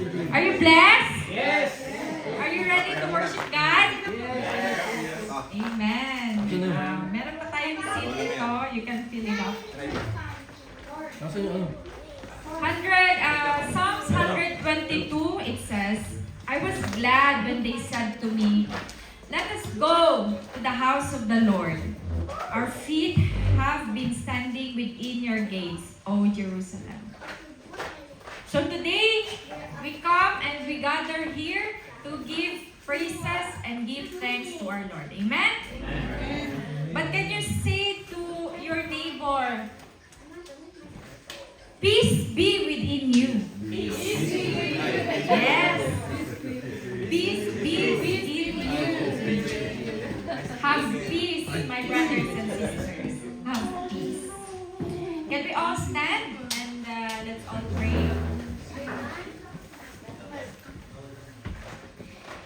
Are you blessed? Yes. Are you ready to worship God? Yes. Amen. Meron pa tayong seat ito. You can fill it up. Nasaan yung ano? Psalms 122, it says, I was glad when they said to me, let us go to the house of the Lord. Our feet have been standing within your gates, O Jerusalem. So today, we come and we gather here to give praises and give thanks to our Lord. Amen? But can you say to your neighbor, peace be within you. Yes. Peace be within you. Have peace, my brothers and sisters. Have peace. Can we all stand and let's all pray?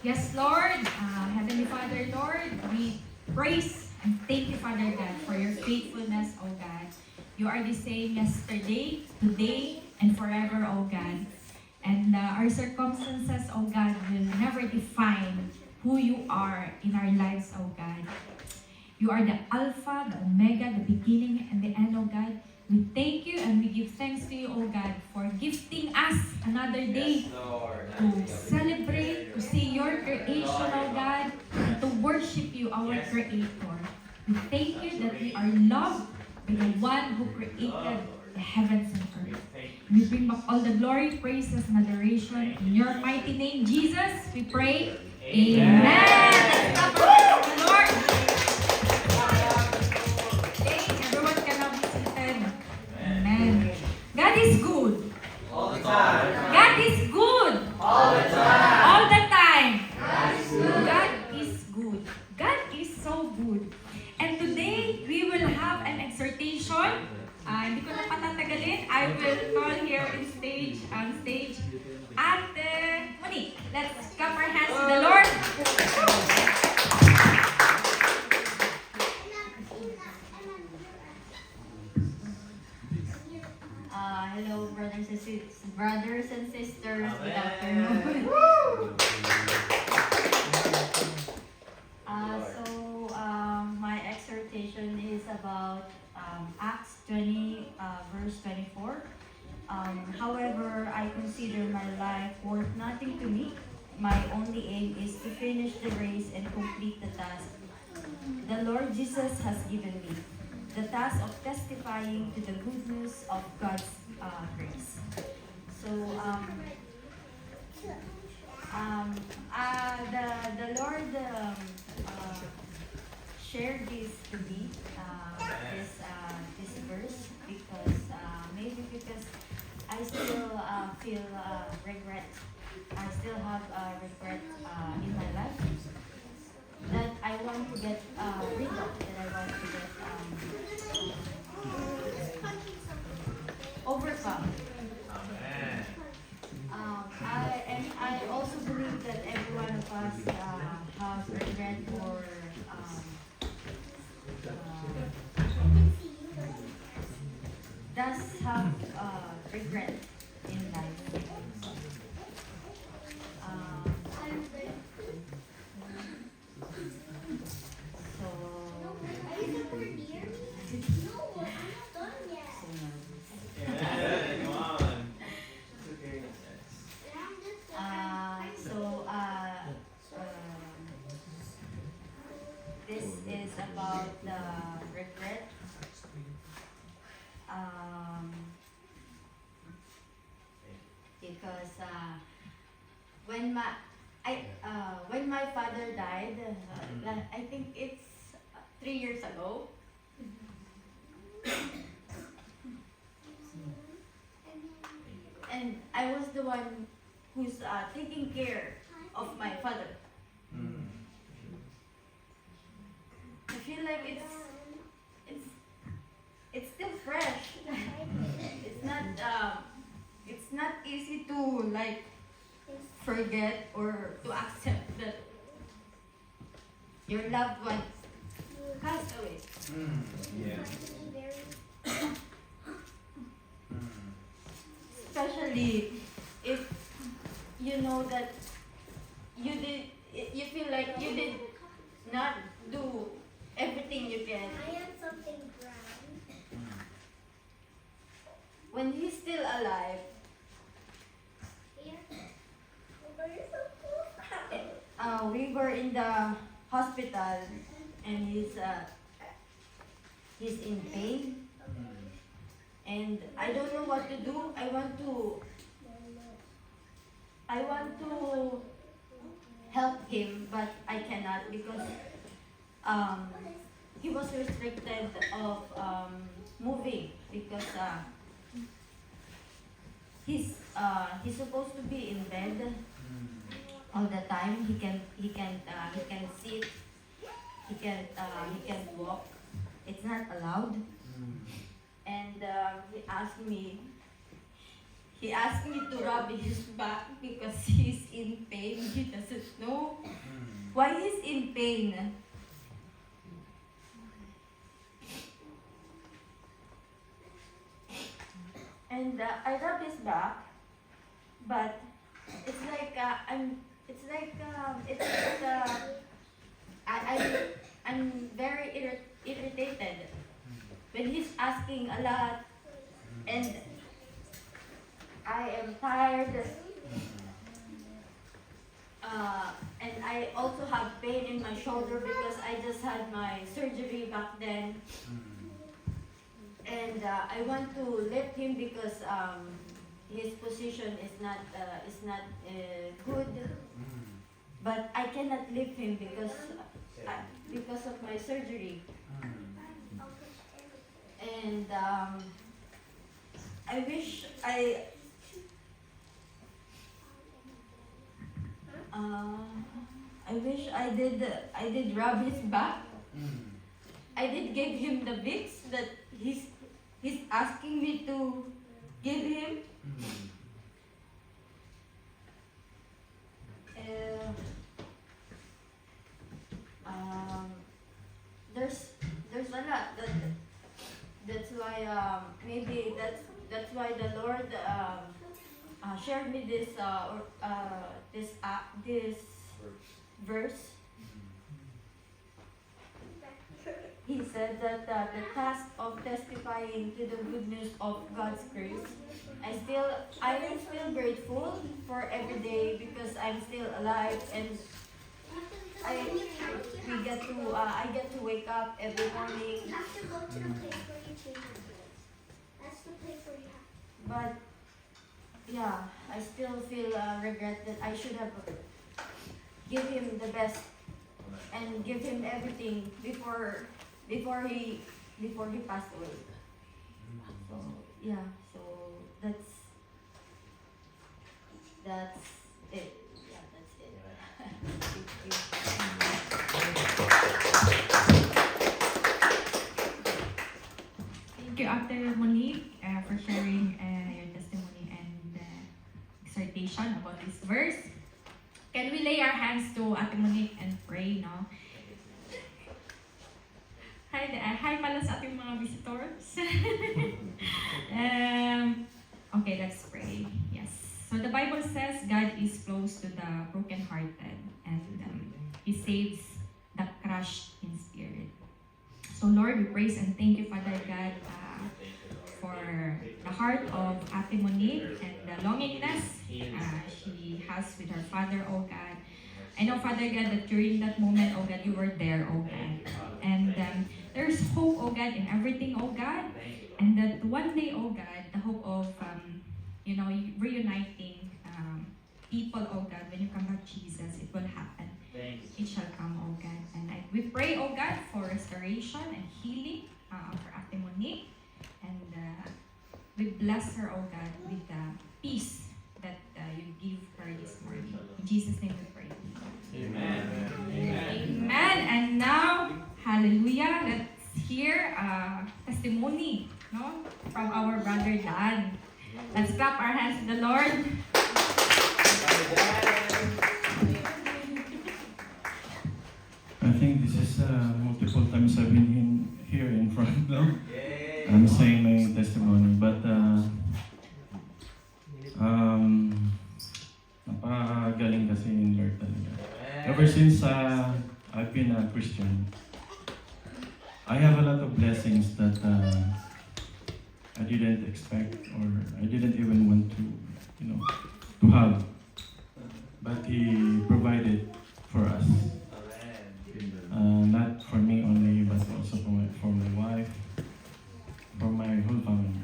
Yes, Lord, Heavenly Father, Lord, we praise and thank you, Father God, for your faithfulness, O God. You are the same yesterday, today, and forever, O God. And our circumstances, O God, will never define who you are in our lives, O God. You are the Alpha, the Omega, the beginning and the end, O God. We thank you and we give thanks to you, O God, for gifting us another day to celebrate, to see your creation, O God, and to worship you, our Creator. We thank you that we are loved by the one who created the heavens and earth. We bring back all the glory, praises, and adoration. In your mighty name, Jesus, we pray. Amen. Let's clap for the Lord. Okay, everyone can now be seated. Amen. God is good. All the time. God is good. All the time. All the time. God is good. God is good. God is so good. And today, we will have an exhortation. Hindi ko na patatagalin. I will call here on stage, Ate Monique. Let's clap our hands to the Lord. Hello, brothers and sisters. Good afternoon. My exhortation is about Acts 20, verse 24. However, I consider my life worth nothing to me. My only aim is to finish the race and complete the task the Lord Jesus has given me. The task of testifying to the good news of God's grace. So, the Lord shared this to me, this verse, because maybe because I still feel regret. I still have regret in my life that I want to get rid of, that I want to get overcome. Amen. I also believe that every one of us has regret or does have regret in life. This is about the regret. Because when my father died, I think it's 3 years ago. And I was the one who's taking care of my father. I feel like it's still fresh. It's not easy to like forget or to accept that your loved one passed away. Yeah. Especially if you know that you feel like you did not do everything you can. I have something brown. When he's still alive, Here. Oh, you're so cool. we were in the hospital and he's in pain and I don't know what to do. I want to help him, but I cannot because he was restricted of moving because he's supposed to be in bed all the time. He can sit. He can't walk. It's not allowed. And he asked me to rub his back because he's in pain. He doesn't know why he's in pain. And I rub his back, but it's like I'm very irritated when he's asking a lot, and I am tired. And I also have pain in my shoulder because I just had my surgery back then. And I want to lift him because his position is not good. But I cannot lift him because of my surgery. And I wish I did rub his back. I did give him the Vicks that he's asking me to give him. There's a lot that's why maybe that's why the Lord shared me this this verse. He said that the task of testifying to the good news of God's grace, I am still grateful for every day because I'm still alive and I get to wake up every morning. You have to go to the place where you change your clothes. That's the place where you have to. But yeah, I still feel regret that I should have give him the best and give him everything before he passed away. So yeah, so that's it. Yeah, that's it. Thank you. Thank you, Ate Monique, for sharing your testimony and exhortation about this verse. Can we lay our hands to Ate Monique and pray now? Hi pala sa ating mga visitors. Okay, let's pray. Yes. So the Bible says God is close to the brokenhearted and He saves the crushed in spirit. So Lord, we praise and thank you, Father God, for the heart of Ate Monique and the longingness she has with her father, oh God. I know, Father God, that during that moment, oh God, you were there, oh God. And there's hope, oh God, in everything, oh God. And that one day, oh God, the hope of, reuniting people, oh God, when you come back, Jesus, it will happen. It shall come, oh God. And we pray, oh God, for restoration and healing for Ate Monique. And we bless her, oh God, with the peace that you give her this morning. In Jesus' name we pray. Amen. Amen. And now, hallelujah, let's hear testimony, no, from our brother Dan. Let's clap our hands to the Lord. I think this is multiple times I've been here in front now. Yay. I'm saying my testimony, but Napakagaling kasi in Lord talaga. Ever since I've been a Christian, I have a lot of blessings that I didn't expect or I didn't even want to, to have. But He provided for us. Not for me only, but also for my wife, for my whole family.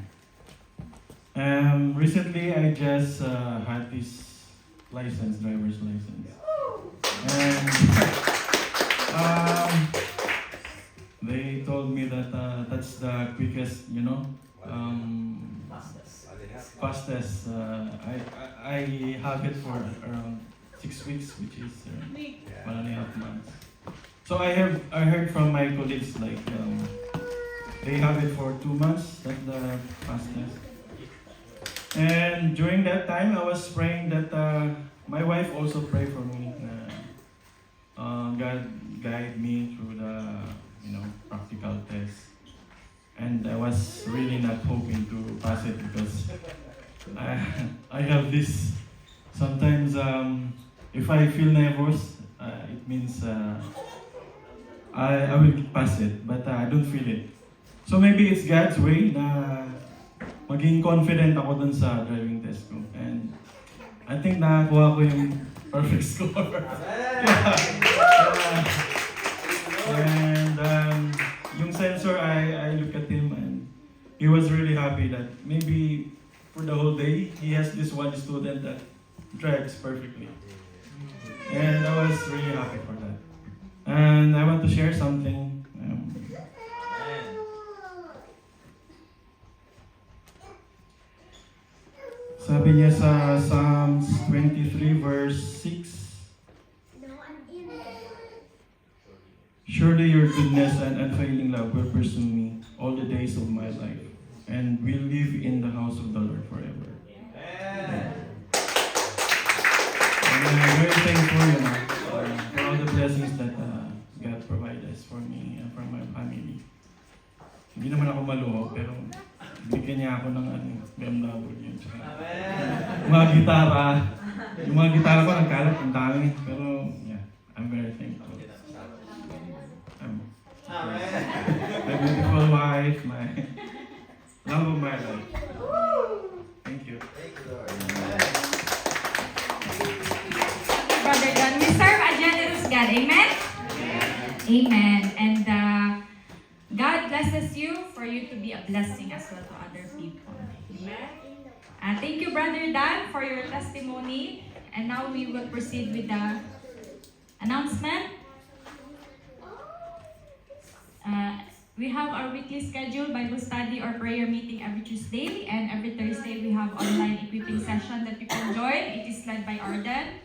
Recently, I just had this driver's license. And they told me that that's the quickest, fastest. I have it for around 6 weeks, which is 1.5 months. So I heard from my colleagues they have it for 2 months. That's the fastest. And during that time, I was praying that my wife also prayed for me. God guide me through the practical test. And I was really not hoping to pass it because I have this. Sometimes if I feel nervous, it means I will pass it, but I don't feel it. So maybe it's God's way na maging confident ako dun sa driving test ko. And I think nakakuha ko yung perfect score. And yung sensor, I look at him and he was really happy that maybe for the whole day, he has this one student that drives perfectly. And I was really happy for that. And I want to share something. Sabi niya sa Psalms 23 verse 6, No, I'm in there. surely your goodness and unfailing love will pursue me all the days of my life, and will live in the house of the Lord forever. And I'm very thankful for all the blessings that God provided for me and for my family. Hindi naman ako maluho, pero bigyan niya ako ng BMW. Yung mga gitara. Yung mga gitara ko nagkalat, ang dami. Pero, yeah, I'm very thankful. My beautiful wife, my love of my life. Thank you. Brother John, we serve a generous God. Amen? Amen. And God blesses you for you to be a blessing as well to other people. Amen. Thank you, Brother Dan, for your testimony. And now we will proceed with the announcement. We have our weekly scheduled Bible study or prayer meeting every Tuesday, and every Thursday we have online equipping session that you can join. It is led by Arden.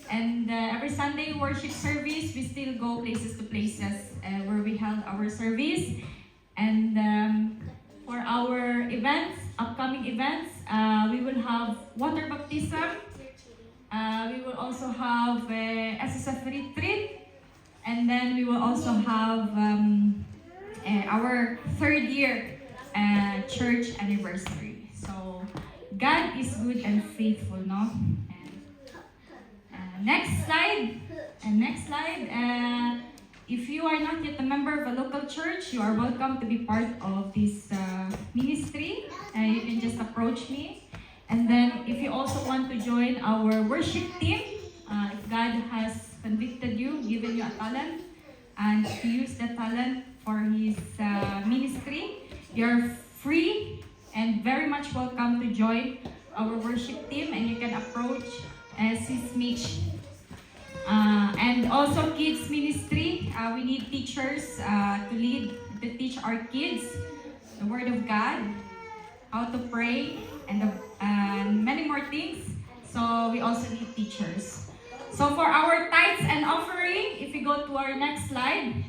And every Sunday worship service, we still go places to places where we held our service. And for our events, upcoming events, we will have water baptism. We will also have SSF retreat. And then we will also have our 3rd year church anniversary. So God is good and faithful, no? Next slide. If you are not yet a member of a local church, you are welcome to be part of this ministry. You can just approach me. And then if you also want to join our worship team, if God has convicted you, given you a talent, and to use that talent for His ministry, you're free and very much welcome to join our worship team, and you can approach Sis Mitch. And also kids ministry, we need teachers to teach our kids the Word of God, how to pray, and many more things. So we also need teachers. So for our tithes and offering, if you go to our next slide,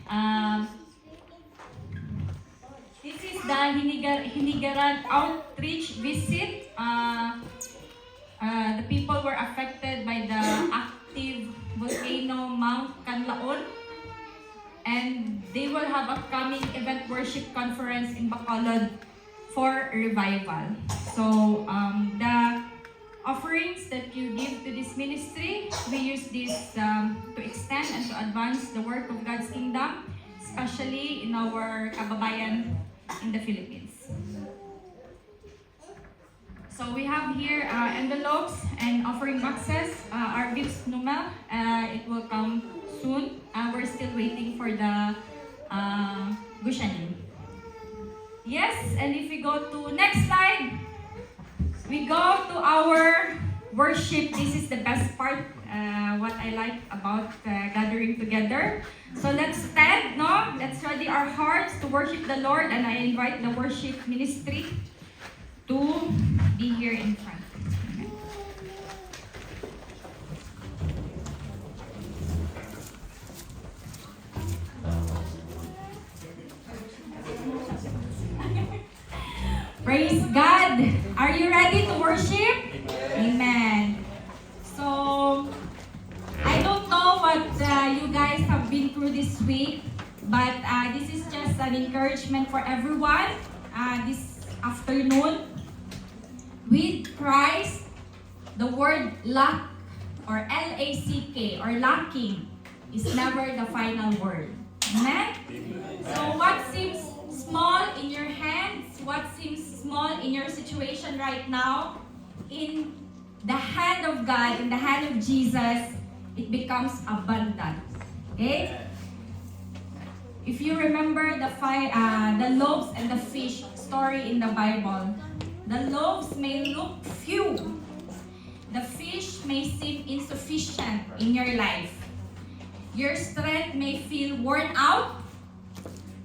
this is the Hinigaran outreach visit. The people were affected by the active volcano Mount Canlaon, and they will have upcoming event worship conference in Bacolod for revival. So the offerings that you give to this ministry. We use this to extend and to advance the work of God's kingdom, especially in our kababayan in the Philippines. So we have here envelopes and offering boxes. Our gifts Numel, it will come soon. We're still waiting for the Gushanin. Yes, and if we go to next slide, we go to our worship. This is the best part, what I like about gathering together. So let's stand, no? Let's ready our hearts to worship the Lord, and I invite the worship ministry to be here in front. Amen. Praise God! Are you ready to worship? Amen. So, I don't know what you guys have been through this week, but this is just an encouragement for everyone this afternoon. With Christ, the word lack or L-A-C-K or lacking is never the final word. Amen? So what seems small in your hands, what seems small in your situation right now, in the hand of God, in the hand of Jesus, it becomes abundant. Okay? If you remember the loaves and the fish story in the Bible, the loaves may look few. The fish may seem insufficient in your life. Your strength may feel worn out.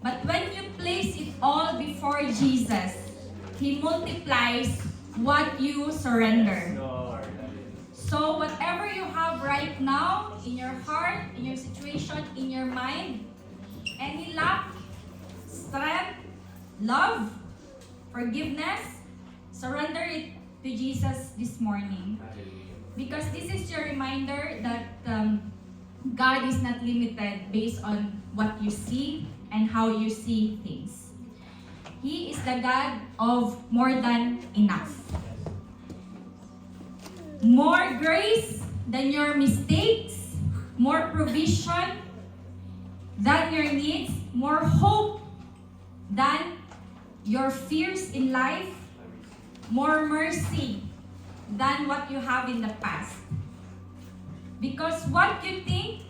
But when you place it all before Jesus, He multiplies what you surrender. Lord. So whatever you have right now in your heart, in your situation, in your mind, any lack, strength, love, forgiveness, surrender it to Jesus this morning. Because this is your reminder that God is not limited based on what you see and how you see things. He is the God of more than enough. More grace than your mistakes, more provision than your needs, more hope than your fears in life, more mercy than what you have in the past. Because what you think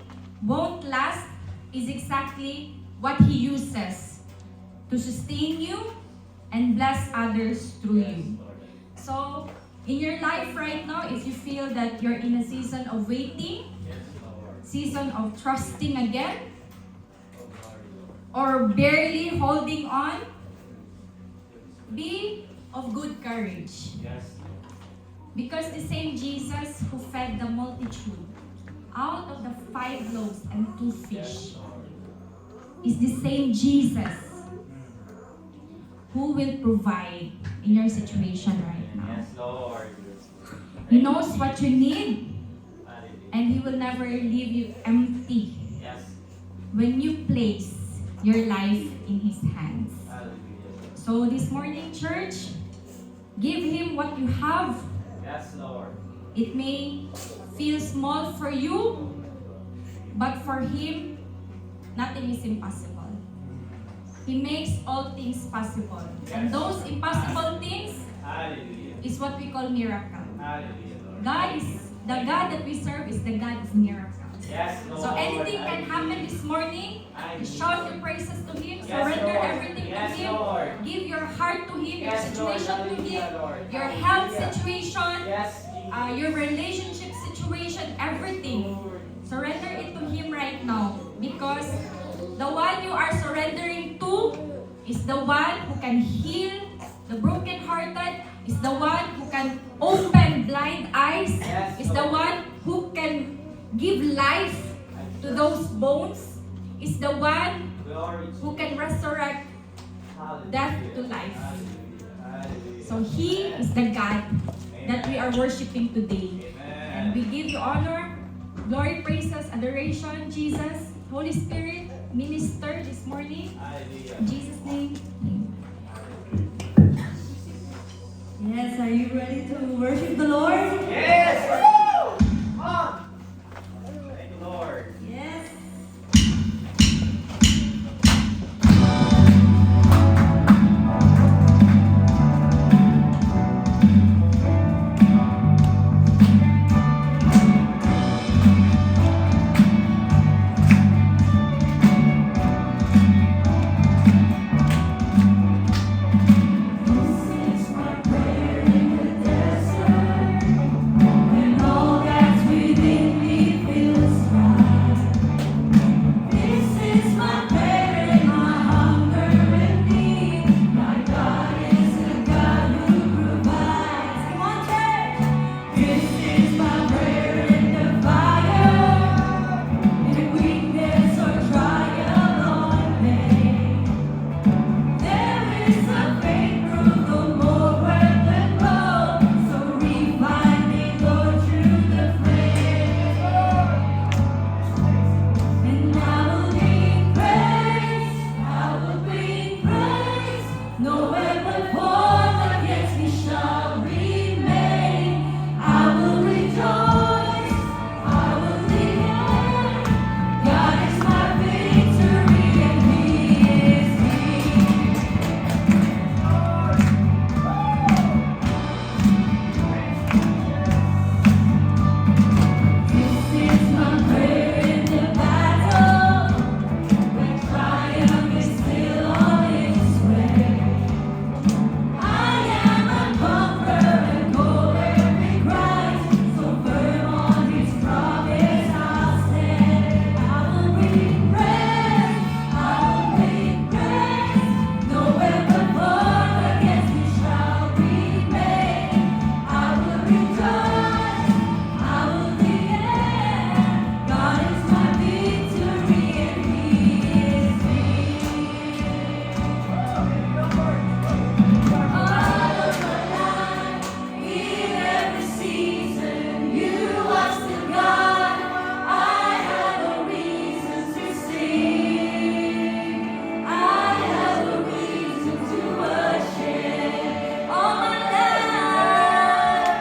won't last is exactly what He uses to sustain you and bless others through you. So, in your life right now, if you feel that you're in a season of waiting, season of trusting again, or barely holding on, be of good courage. Yes. Because the same Jesus who fed the multitude out of the 5 loaves and 2 fish is the same Jesus who will provide in your situation right now. Yes, Lord. He knows what you need, Hallelujah. and He will never leave you empty Yes. when you place your life in His hands. Hallelujah. So this morning, church, give Him what you have. Yes, Lord. It may feel small for you, but for Him, nothing is impossible. He makes all things possible. And those impossible things Hallelujah. is what we call miracle. Hallelujah, Lord. Guys, the God that we serve is the God of miracles. Yes, Lord. So anything can happen this morning. Hallelujah. Shout your praises to Him. Yes, Surrender Lord. everything Yes, to Him. Lord. Give your heart to Him, your Yes, Lord. situation to Hallelujah, Him, Lord. your health Hallelujah. situation, Yes, Jesus. your relationship situation, everything. Lord. Surrender it to Him right now. Because the one you are surrendering to is the one who can heal the brokenhearted, is the one who can open blind eyes, Yes, is the Lord. one who can give life to those bones, is the one Glory to who can resurrect Hallelujah. death to life. Hallelujah. Hallelujah. So He is the God that we are worshiping today. And we give you honor, glory, praises, adoration, Jesus, Holy Spirit, minister this morning. Hallelujah. In Jesus' name, amen. Yes, are you ready to worship the Lord? Yes! Woo! Come on! Thank you, Lord. Yes. This is my prayer in the desert, when all that's within me feels dry. This is my prayer and my hunger and need. My God is the God who provides. Come on, church. This is my prayer in the fire, in weakness or trial or pain. There is a faith through the more weapon blow, so refine me, Lord, through the flame. And I will bring praise, I will bring praise. No weapon formed against me shall remain. I will rejoice, I will declare, God is my victory and He is King. This is my prayer in the battle, when triumph is still on its way. I am a conqueror and go every Christ, so firm on His promise I'll stand. I will bring praise, I will bring praise. No weapon formed against me shall remain. I will rejoice, I will declare, God is my victory and He is King. All of my life, in every season, You are still God. I have a reason to sing. I have a reason to worship. All my life,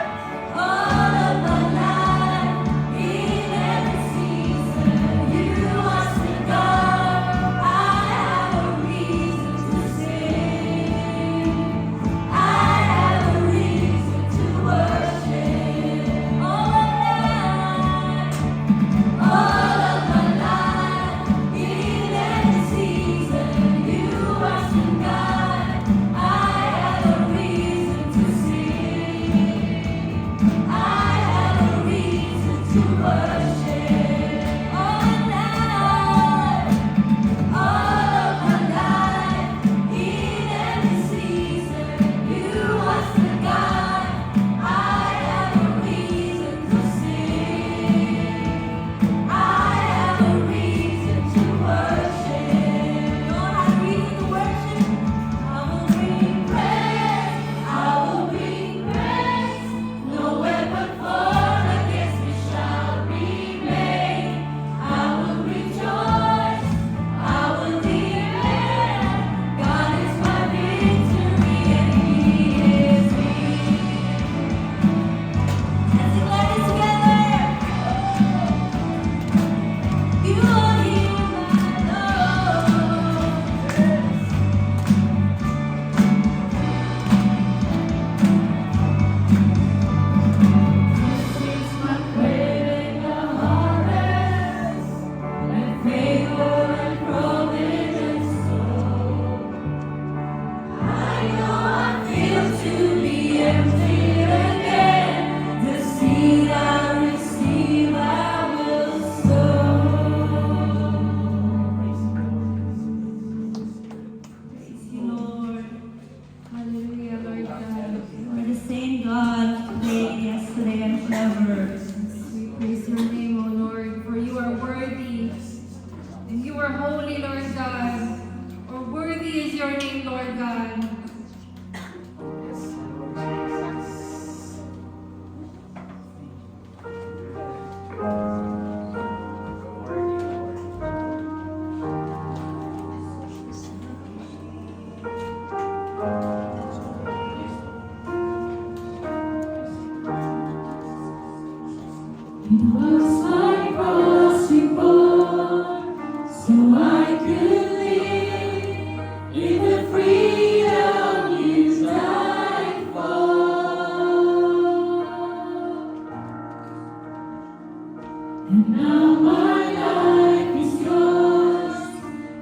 all of my life, in every season, You are still God. I have a reason to sing. I have a reason to worship. All of my life, in every season, You are still God. I have a reason to sing. I have a reason to worship. All of my life, in every season, You are still God. I have a reason to sing. I have a reason to worship. Lord, I have reason to worship. I will bring praise. I will bring praise. No weapon formed against me shall remain. And now my life is yours,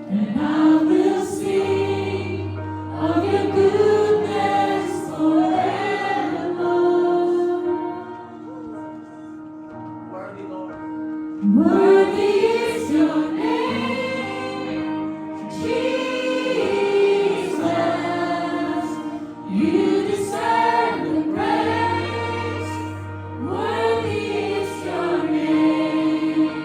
and I will sing of your goodness forevermore. Worthy, Lord. Worthy is your name, Jesus. You deserve the praise. Worthy is your name.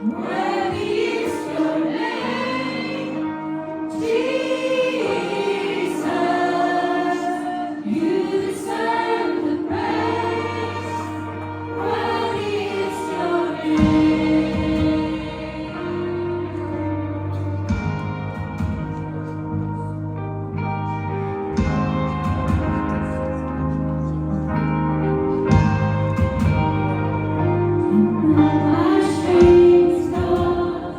Worthy is your name, Jesus. You deserve the praise. Worthy is your name. My strength is gone.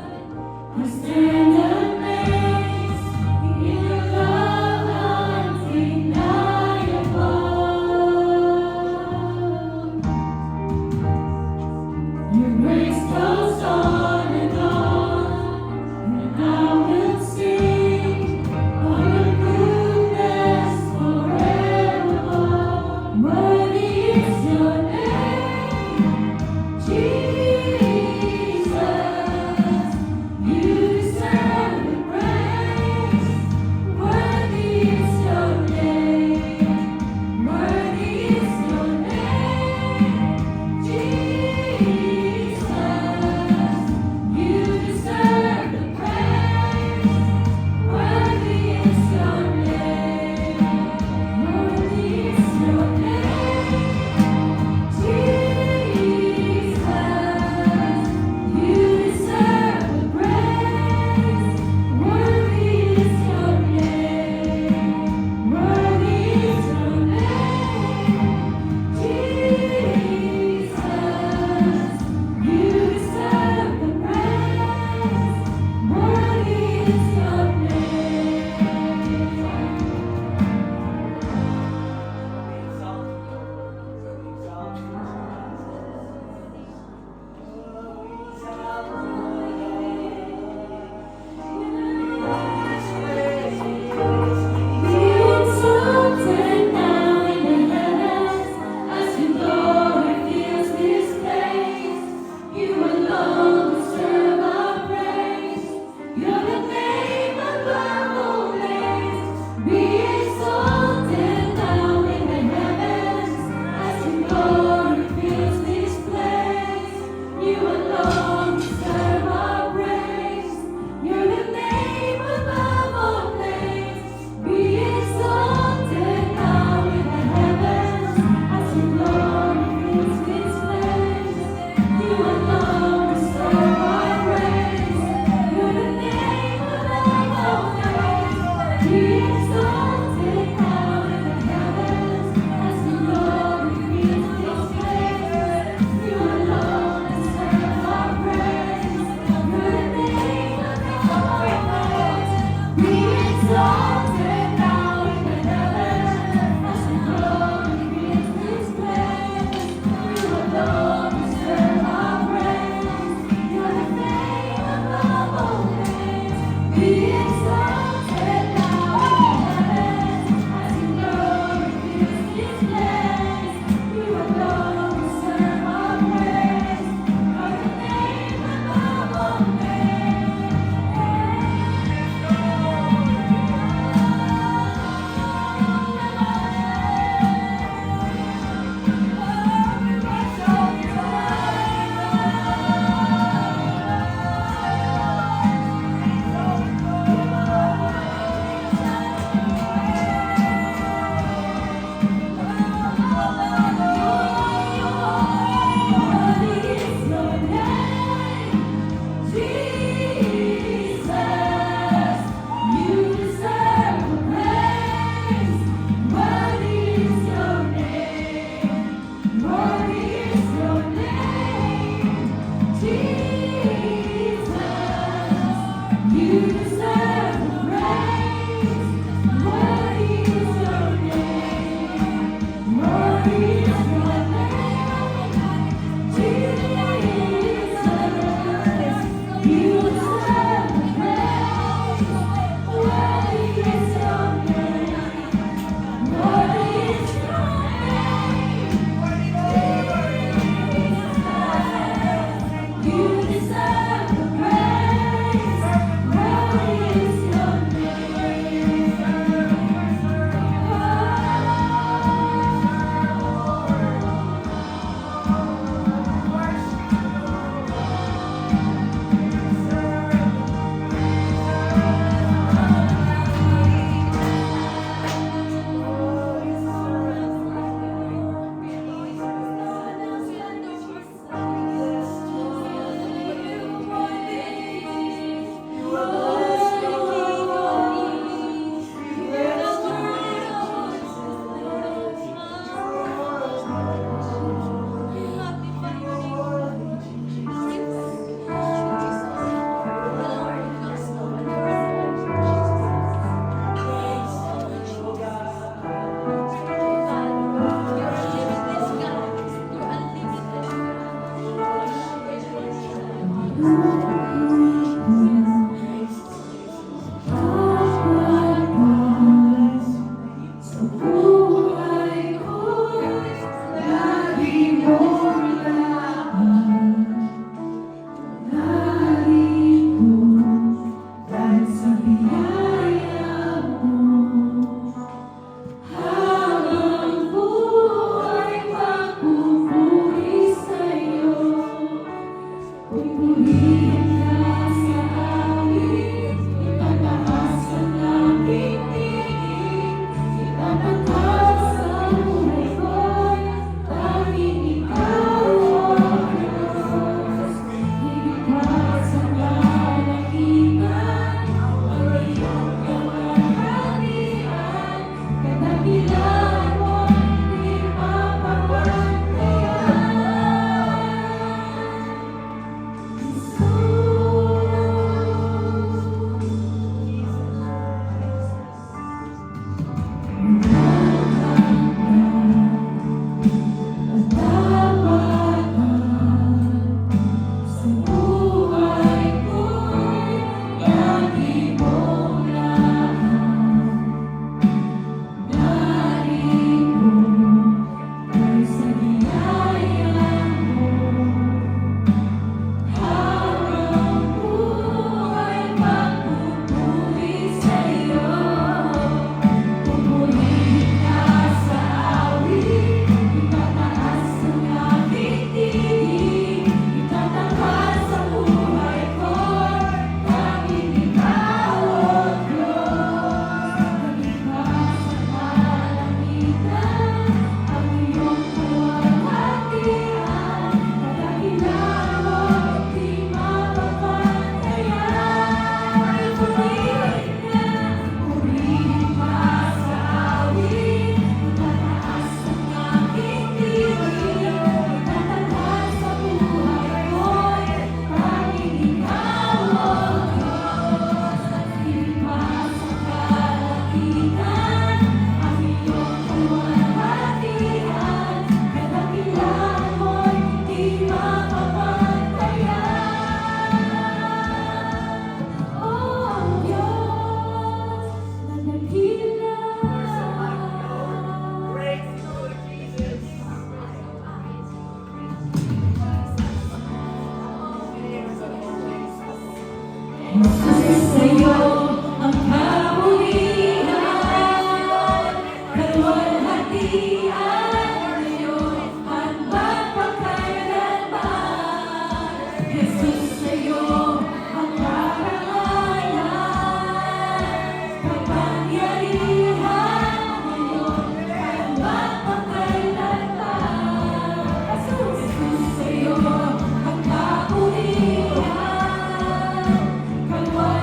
I stand amazed in your love undeniable. Your grace goes on, and I will sing of your goodness forevermore. Worthy is your name, Jesus. You deserve the praise. Worthy is your name. Worthy is your name, Jesus. Kalwa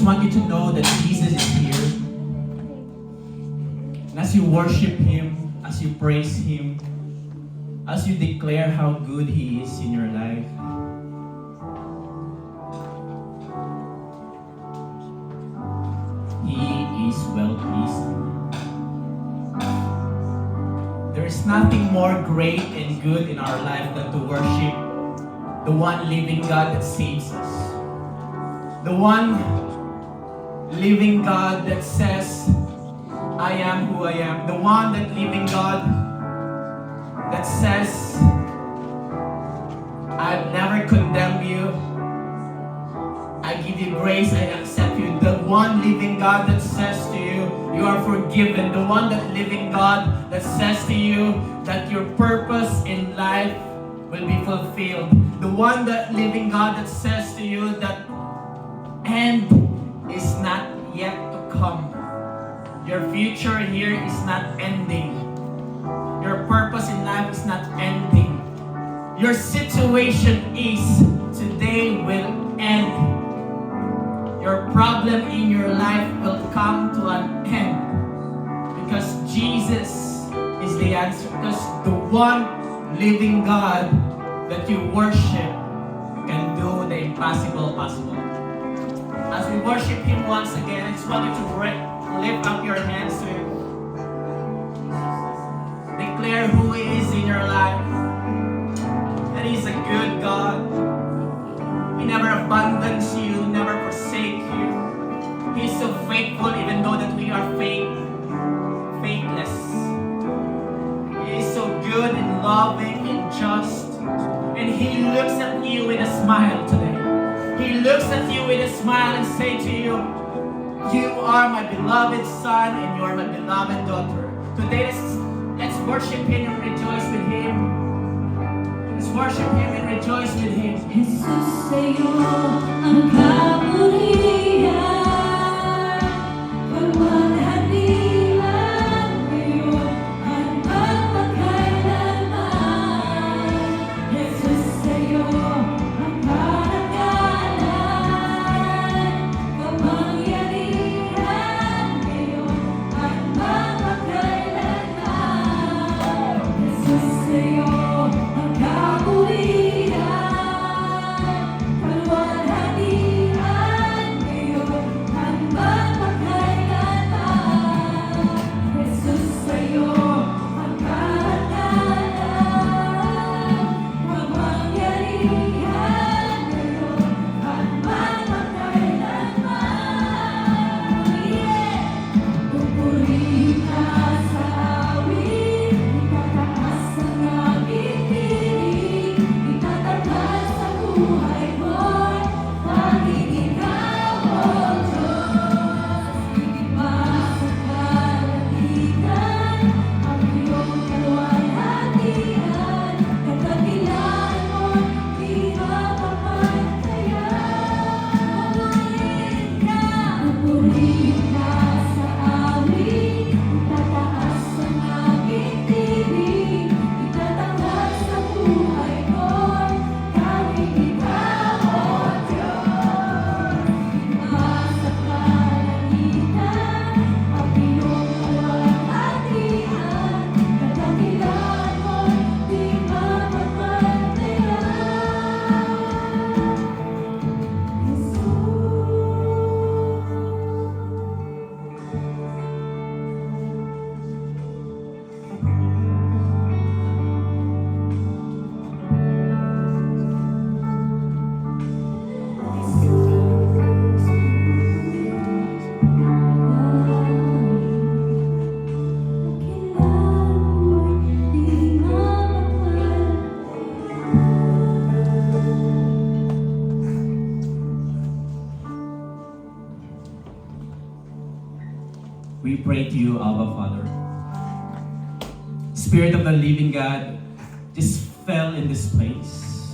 want you to know that Jesus is here. And as you worship Him, as you praise Him, as you declare how good He is in your life, He is well pleased. There is nothing more great and good in our life than to worship the one living God that saves us. The one living God that says, I am who I am. The one that living God that says, I've never condemned you. I give you grace, I accept you. The one living God that says to you, you are forgiven. The one that living God that says to you that your purpose in life will be fulfilled. The one that living God that says to you that end is not yet to come. Your future here is not ending. Your purpose in life is not ending. Your situation is today will end. Your problem in your life will come to an end. Because Jesus is the answer. Because the one living God that you worship can do the impossible possible. As we worship Him once again, I just want you to lift up your hands to Him. Declare who He is in your life. That He's a good God. He never abandons you, never forsake you. He's so faithful even though that we are faithless. He is so good and loving and just. And He looks at you with a smile today. He looks at you with a smile and say to you, you are my beloved son and you are my beloved daughter. Today, let's worship Him and rejoice with Him. Let's worship Him and rejoice with Him. Jesus sa'yo ang kapurihan, pagmamahalian ngayon at magpakailanman. Jesus sa'yo ang karangalan, kapangyarihan ngayon at magpakailanman. Jesus sa'yo ang kapurihan, kaluwalhatian ngayon at magpakailanman. Jesus sa'yo ang karangalan, kapangyarihan ngayon at magpakailanman. Pupurihin ka sa awit, itataas ang aming tinig, itataas ang buhay mo'y pag-ibig ikaw, O Diyos. Higit pa sa kalalitan, ang iyong kaluwalhatian, kadakilaan mo'y di mapapantayan. Pupurihin ka sa awit, itataas ang aming tinig, itataas ang buhay mo'y pag-ibig ikaw, O Diyos. Higit sa kalalitan, ang iyong kaluwalhatian, kadakilaan mo'y di mapapantayan. We pray to you, Abba Father. Spirit of the living God, just fell in this place.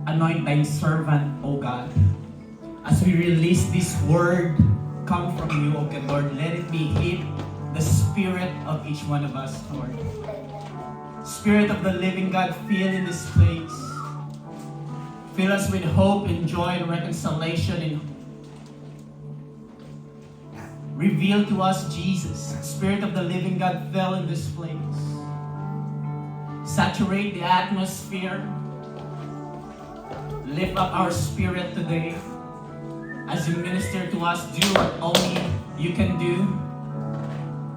Anoint thy servant, O God. As we release this word, come from you, O God, Lord. Let it be hit the spirit of each one of us, Lord. Spirit of the living God, feel in this place. Fill us with hope and joy and reconciliation and reveal to us Jesus. Spirit of the living God fell in this place. Saturate the atmosphere. Lift up our spirit today. As you minister to us, do what only you can do.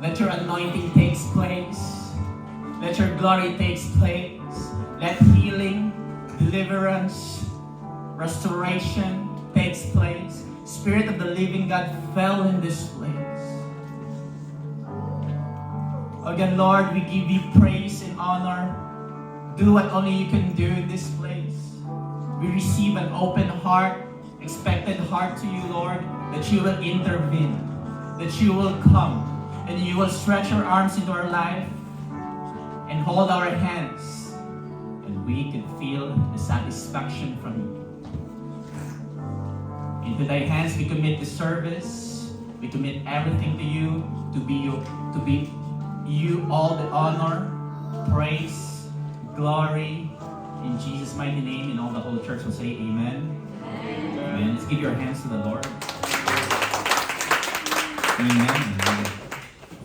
Let your anointing takes place. Let your glory takes place. Let healing, deliverance, restoration takes place. Spirit of the living God fell in this place. Again, Lord, we give you praise and honor. Do what only you can do in this place. We receive an open heart, expected heart to you, Lord, that you will intervene, that you will come, and you will stretch your arms into our life and hold our hands, and we can feel the satisfaction from you. Into thy hands we commit the service. We commit everything to you, to be you all the honor, praise, glory. In Jesus' mighty name, and all the whole church will say amen. Amen. Let's give your hands to the Lord. Amen.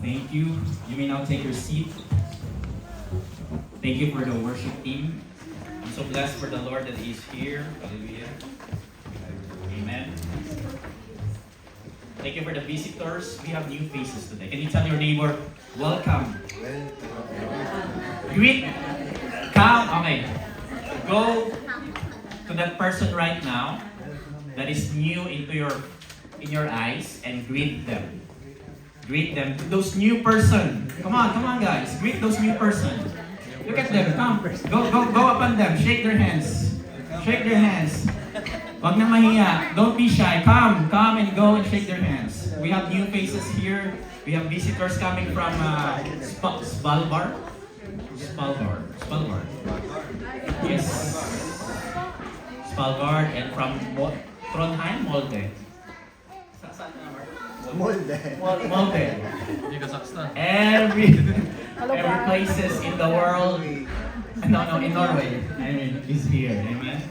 Thank you. You may now take your seat. Thank you for the worship team. I'm so blessed for the Lord that He is here. Hallelujah. Amen. Thank you for the visitors. We have new faces today. Can you tell your neighbor, welcome? Greet. Come. Okay. Go to that person right now that is new in your eyes and greet them. Greet them. Those new person. Come on guys. Greet those new person. Look at them. Come. Go upon them. Shake their hands. Shake their hands. Wag na mahiya. Don't be shy. Come and go and shake their hands. We have new faces here. We have visitors coming from Svalbard. Yes. Svalbard and from Trondheim, Molde. Molde. Every places in the world. No, in Norway. I mean, is here. Amen.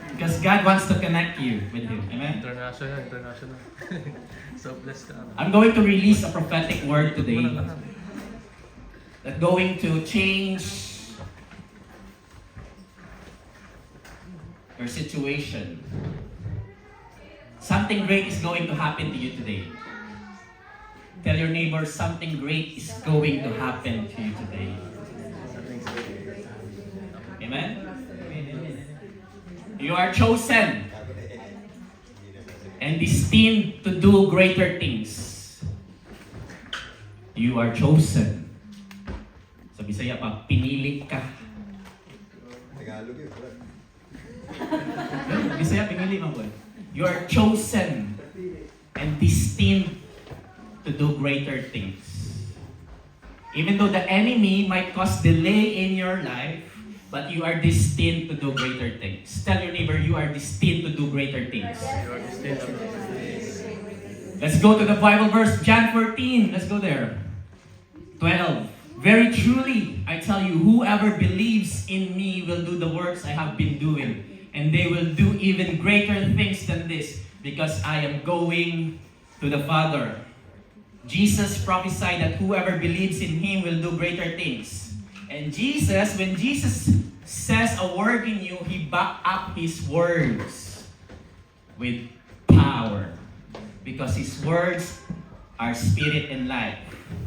Because God wants to connect you with Him. Amen. International. So blessed. I'm going to release a prophetic word today that's going to change your situation. Something great is going to happen to you today. Tell your neighbor, something great is going to happen to you today. Amen? You are chosen and destined to do greater things. You are chosen. Sa Bisaya pa, pinili ka. Tagalog yun. Bisaya, pinili mo po. You are chosen and destined to do greater things. Even though the enemy might cause delay in your life, but you are destined to do greater things. Tell your neighbor, you are destined to do greater things. Let's go to the Bible verse, John 14. Let's go there. 12. Very truly, I tell you, whoever believes in me will do the works I have been doing. And they will do even greater things than this, because I am going to the Father. Jesus prophesied that whoever believes in Him will do greater things. And Jesus, when Jesus says a word in you, He back up His words with power. Because His words are spirit and life.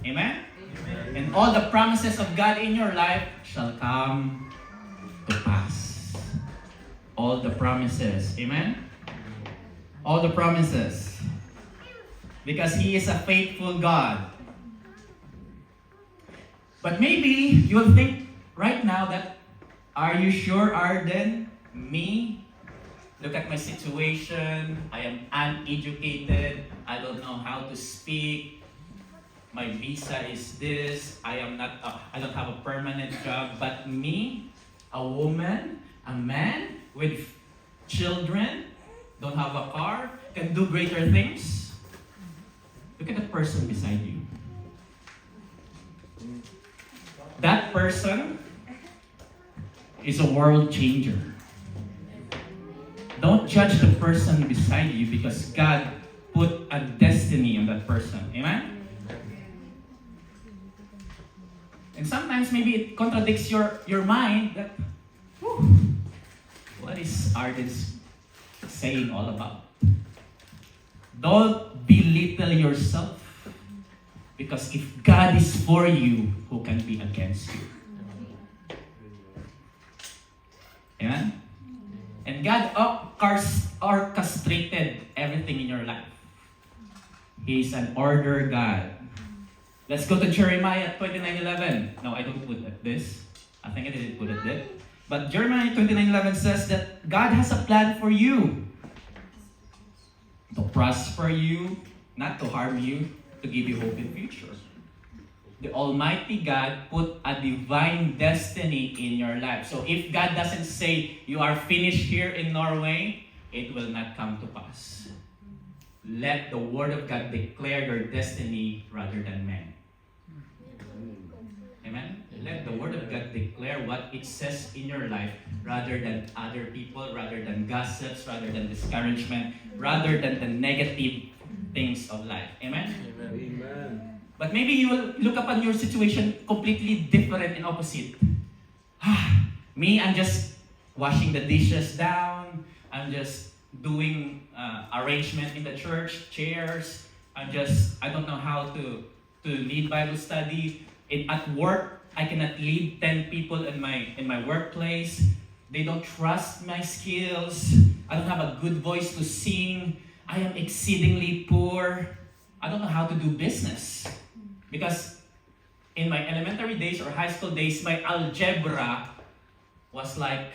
Amen? Amen? And all the promises of God in your life shall come to pass. All the promises. Amen? All the promises. Because He is a faithful God. But maybe you'll think right now that, are you sure, Arden? Me? Look at my situation. I am uneducated. I don't know how to speak. My visa is this. I don't have a permanent job. But me, a woman, a man with children, don't have a car, can do greater things. Look at the person beside you. That person is a world changer. Don't judge the person beside you because God put a destiny on that person. Amen? And sometimes maybe it contradicts your mind that, whew, what is Arden's saying all about? Don't belittle yourself because if God is for you, who can be against you? Amen? And God orchestrated everything in your life. He's an order God. Let's go to Jeremiah 29:11. No, I don't put this. I think I didn't put it there. But Jeremiah 29:11 says that God has a plan for you. To prosper you, not to harm you, to give you hope in future. The Almighty God put a divine destiny in your life. So if God doesn't say you are finished here in Norway, it will not come to pass. Let the Word of God declare your destiny rather than man. Amen? Let the Word of God declare what it says in your life rather than other people, rather than gossips, rather than discouragement, rather than the negative things of life. Amen? Amen. But maybe you will look upon your situation completely different and opposite. Me, I'm just washing the dishes down. I'm just doing arrangement in the church, chairs. I don't know how to lead Bible study. At work, I cannot lead 10 people in my workplace. They don't trust my skills. I don't have a good voice to sing. I am exceedingly poor. I don't know how to do business. Because in my elementary days or high school days, my algebra was like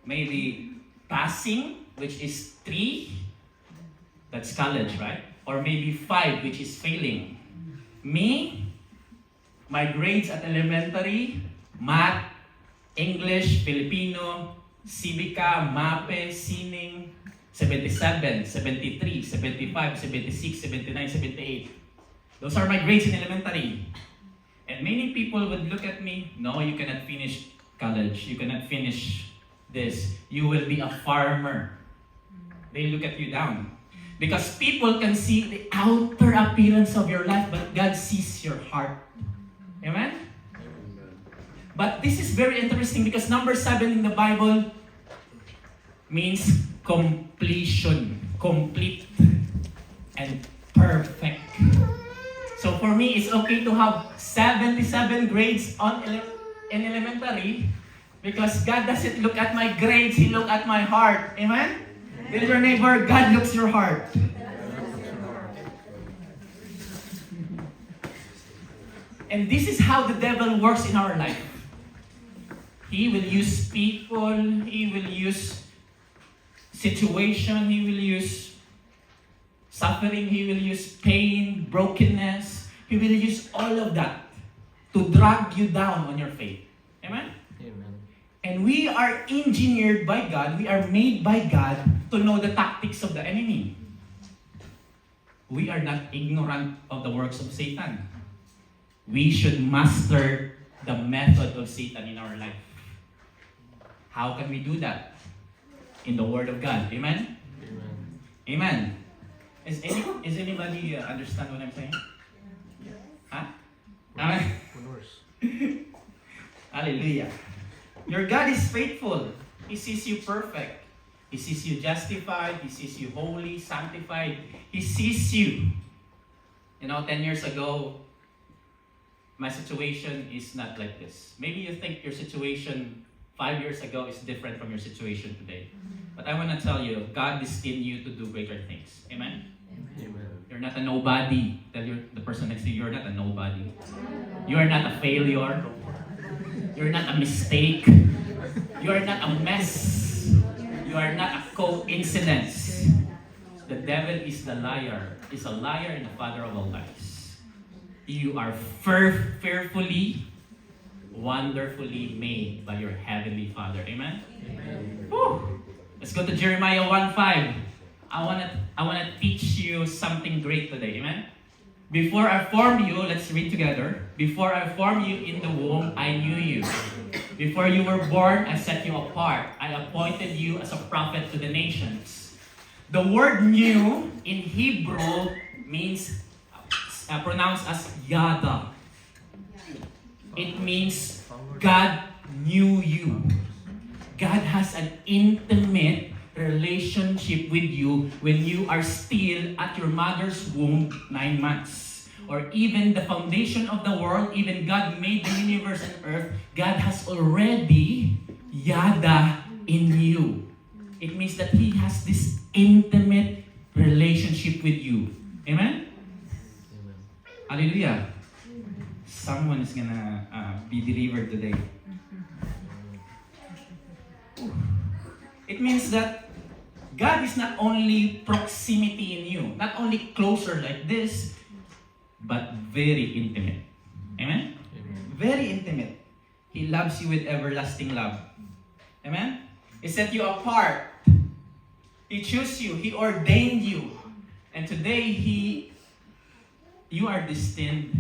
maybe passing, which is 3. That's college, right? Or maybe 5, which is failing. Me, my grades at elementary, math, English, Filipino, Civica, MAPE, Sining, 77, 73, 75, 76, 79, 78. Those are my grades in elementary. And many people would look at me, no, you cannot finish college. You cannot finish this. You will be a farmer. They look at you down. Because people can see the outer appearance of your life, but God sees your heart. Amen? But this is very interesting because number 7 in the Bible means completion, complete, and perfect. So for me, it's okay to have 77 grades in elementary because God doesn't look at my grades, He looks at my heart. Amen? Tell your neighbor, God looks your heart. And this is how the devil works in our life. He will use people, he will use situation, he will use suffering, he will use pain, brokenness. He will use all of that to drag you down on your faith. Amen? Amen. And we are engineered by God, we are made by God to know the tactics of the enemy. We are not ignorant of the works of Satan. We should master the method of Satan in our life. How can we do that? In the Word of God. Amen? Amen. Amen. Is anybody understand what I'm saying? Huh? Amen. Honors. Hallelujah. Your God is faithful. He sees you perfect. He sees you justified. He sees you holy, sanctified. He sees you. 10 years ago, my situation is not like this. Maybe you think your situation 5 years ago is different from your situation today. But I want to tell you, God destined you to do greater things. Amen? Amen. You're not a nobody. Tell the person next to you, you're not a nobody. You are not a failure. You're not a mistake. You are not a mess. You are not a coincidence. The devil is the liar. Is a liar and the father of all lies. You are fearfully, wonderfully made by your heavenly Father. Amen? Amen. Woo! Let's go to Jeremiah 1:5. I wanna teach you something great today. Amen? Before I formed you, let's read together. Before I formed you in the womb, I knew you. Before you were born, I set you apart. I appointed you as a prophet to the nations. The word new in Hebrew means pronounced as yada. It means God knew you. God has an intimate relationship with you when you are still at your mother's womb 9 months. Or even the foundation of the world, even God made the universe and earth, God has already yada in you. It means that He has this intimate relationship with you. Amen? Hallelujah. Someone is gonna be delivered today. It means that God is not only proximity in you, not only closer like this, but very intimate. Amen? Very intimate. He loves you with everlasting love. Amen? He set you apart. He chose you. He ordained you. And today, you are destined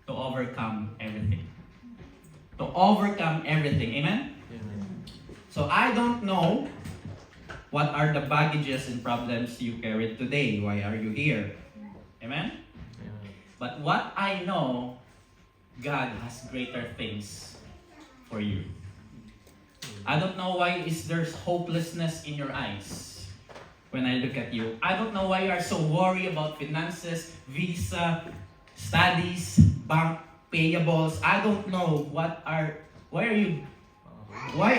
to overcome everything. To overcome everything. Amen? So I don't know what are the baggages and problems you carried today. Why are you here? Amen? But what I know, God has greater things for you. I don't know why there's hopelessness in your eyes when I look at you. I don't know why you are so worried about finances, visa, studies, bank payables. I don't know why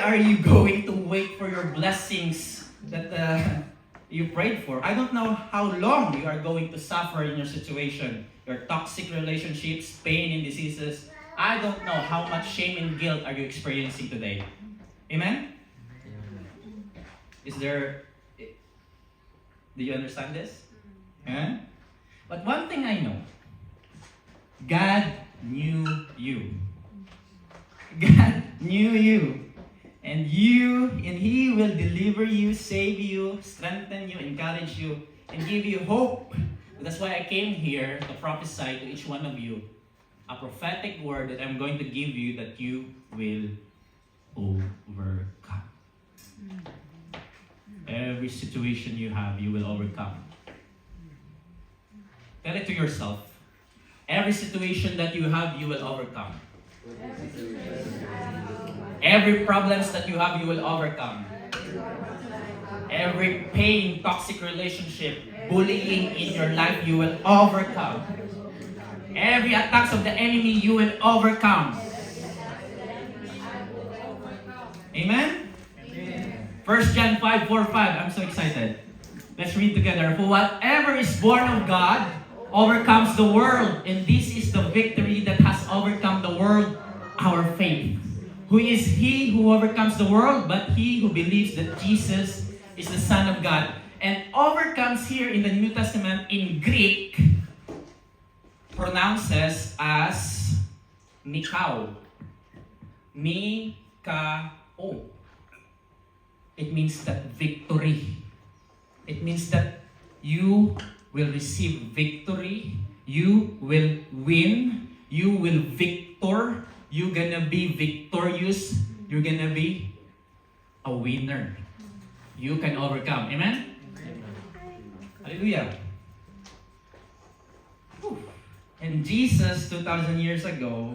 are you going to wait for your blessings that you prayed for? I don't know how long you are going to suffer in your situation. Your toxic relationships, pain and diseases. I don't know how much shame and guilt are you experiencing today. Amen? Do you understand this? Huh? But one thing I know, God knew you. God knew you. And He will deliver you, save you, strengthen you, encourage you, and give you hope. That's why I came here to prophesy to each one of you a prophetic word that I'm going to give you that you will overcome. Every situation you have, you will overcome. Tell it to yourself. Every situation that you have, you will overcome. Every problems that you have, you will overcome. Every pain, toxic relationship, bullying in your life, you will overcome. Every attacks of the enemy, you will overcome. Amen? 1 John 5:4-5. I'm so excited. Let's read together. For whatever is born of God overcomes the world, and this is the victory that has overcome the world, our faith. Who is he who overcomes the world but he who believes that Jesus is the Son of God? And overcomes here in the New Testament in Greek pronounces as nikao. Nikao. It means that victory. It means that you will receive victory. You will win. You will victor. You're gonna be victorious. You're gonna be a winner. You can overcome. Amen? Hallelujah. Whew. And Jesus, 2,000 years ago,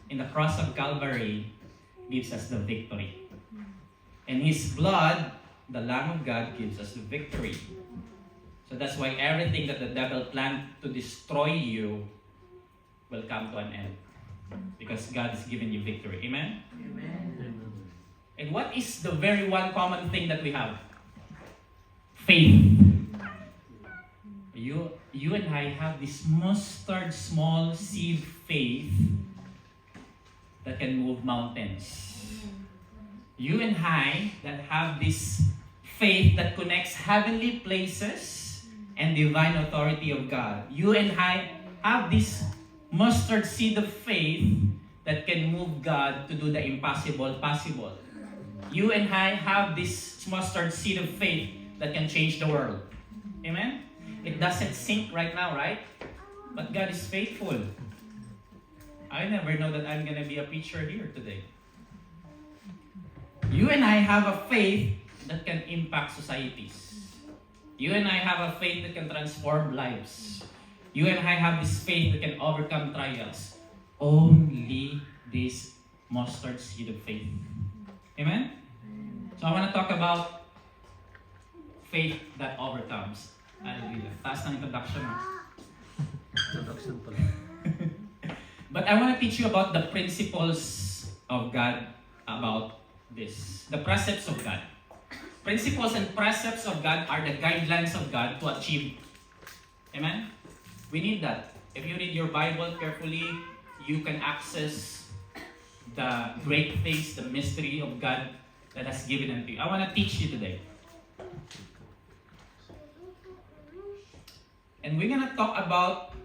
in the cross of Calvary, gives us the victory. And His blood, the Lamb of God, gives us the victory. So that's why everything that the devil planned to destroy you will come to an end. Because God has given you victory. Amen? Amen. And what is the very one common thing that we have? Faith. You and I have this mustard small seed faith that can move mountains. You and I that have this faith that connects heavenly places and divine authority of God. You and I have this mustard seed of faith that can move God to do the impossible possible. You and I have this mustard seed of faith that can change the world. Amen? It doesn't sink right now, right? But God is faithful. I never know that I'm gonna be a preacher here today. You and I have a faith that can impact societies. You and I have a faith that can transform lives. You and I have this faith that can overcome trials. Only this mustard seed of faith. Amen? So I want to talk about faith that overcomes. Hallelujah. Taas ng introduction. Introduction pala. But I want to teach you about the principles of God about this. The precepts of God. Principles and precepts of God are the guidelines of God to achieve. Amen? We need that. If you read your Bible carefully, you can access the great things, the mystery of God that has given unto you. I want to teach you today. And we're going to talk about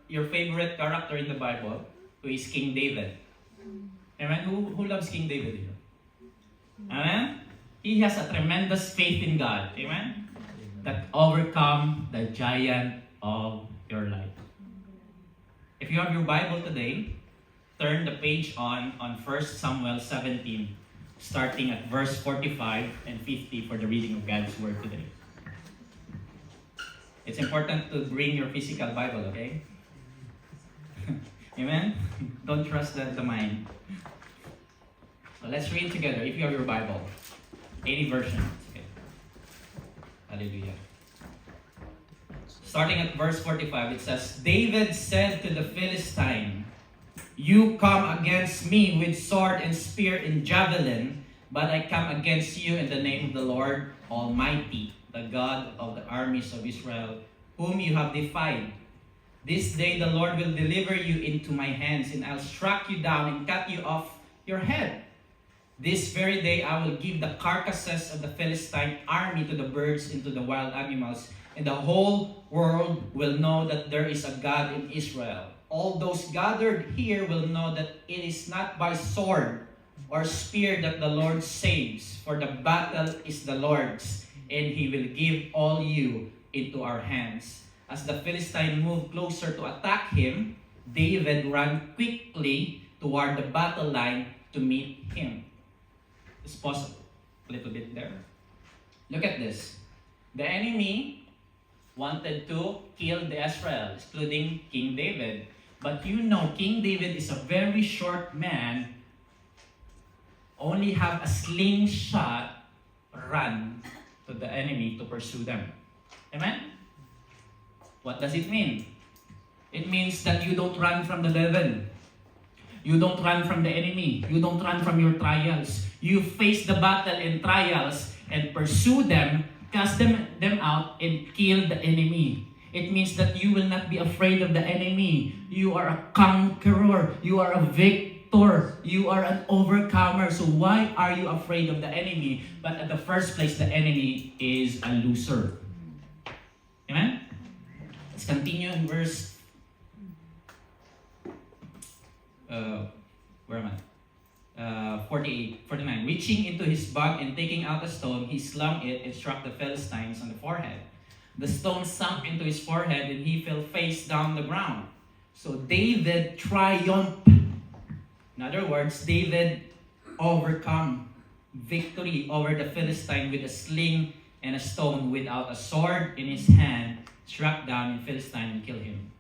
your favorite character in the Bible, who is King David. Amen? Who loves King David here? Amen? He has a tremendous faith in God. Amen? That overcome the giant of your life. If you have your Bible today, turn the page on 1 Samuel 17, starting at verse 45 and 50 for the reading of God's Word today. It's important to bring your physical Bible, okay? Amen? Don't trust the mind. So let's read together if you have your Bible. Any version. Okay. Hallelujah. Starting at verse 45, it says, David said to the Philistine, You come against me with sword and spear and javelin, but I come against you in the name of the Lord Almighty, the God of the armies of Israel, whom you have defied. This day the Lord will deliver you into my hands, and I'll strike you down and cut you off your head. This very day I will give the carcasses of the Philistine army to the birds and to the wild animals, and the whole world will know that there is a God in Israel. All those gathered here will know that it is not by sword or spear that the Lord saves, for the battle is the Lord's, and He will give all you into our hands. As the Philistine moved closer to attack him, David ran quickly toward the battle line to meet him. It's possible. A little bit there. Look at this. The enemy wanted to kill the Israel, including King David. But you know, King David is a very short man, only have a slingshot run to the enemy to pursue them. Amen? What does it mean? It means that you don't run from the devil. You don't run from the enemy. You don't run from your trials. You face the battle and trials and pursue them, cast them out, and kill the enemy. It means that you will not be afraid of the enemy. You are a conqueror. You are a victor. You are an overcomer. So why are you afraid of the enemy? But at the first place, the enemy is a loser. Amen? Let's continue in verse where am I? 49. Reaching into his bag and taking out a stone, he slung it and struck the Philistines on the forehead. The stone sunk into his forehead and he fell face down the ground. So David triumphed. In other words, David overcome victory over the Philistine with a sling and a stone, without a sword in his hand, struck down the Philistine and killed him.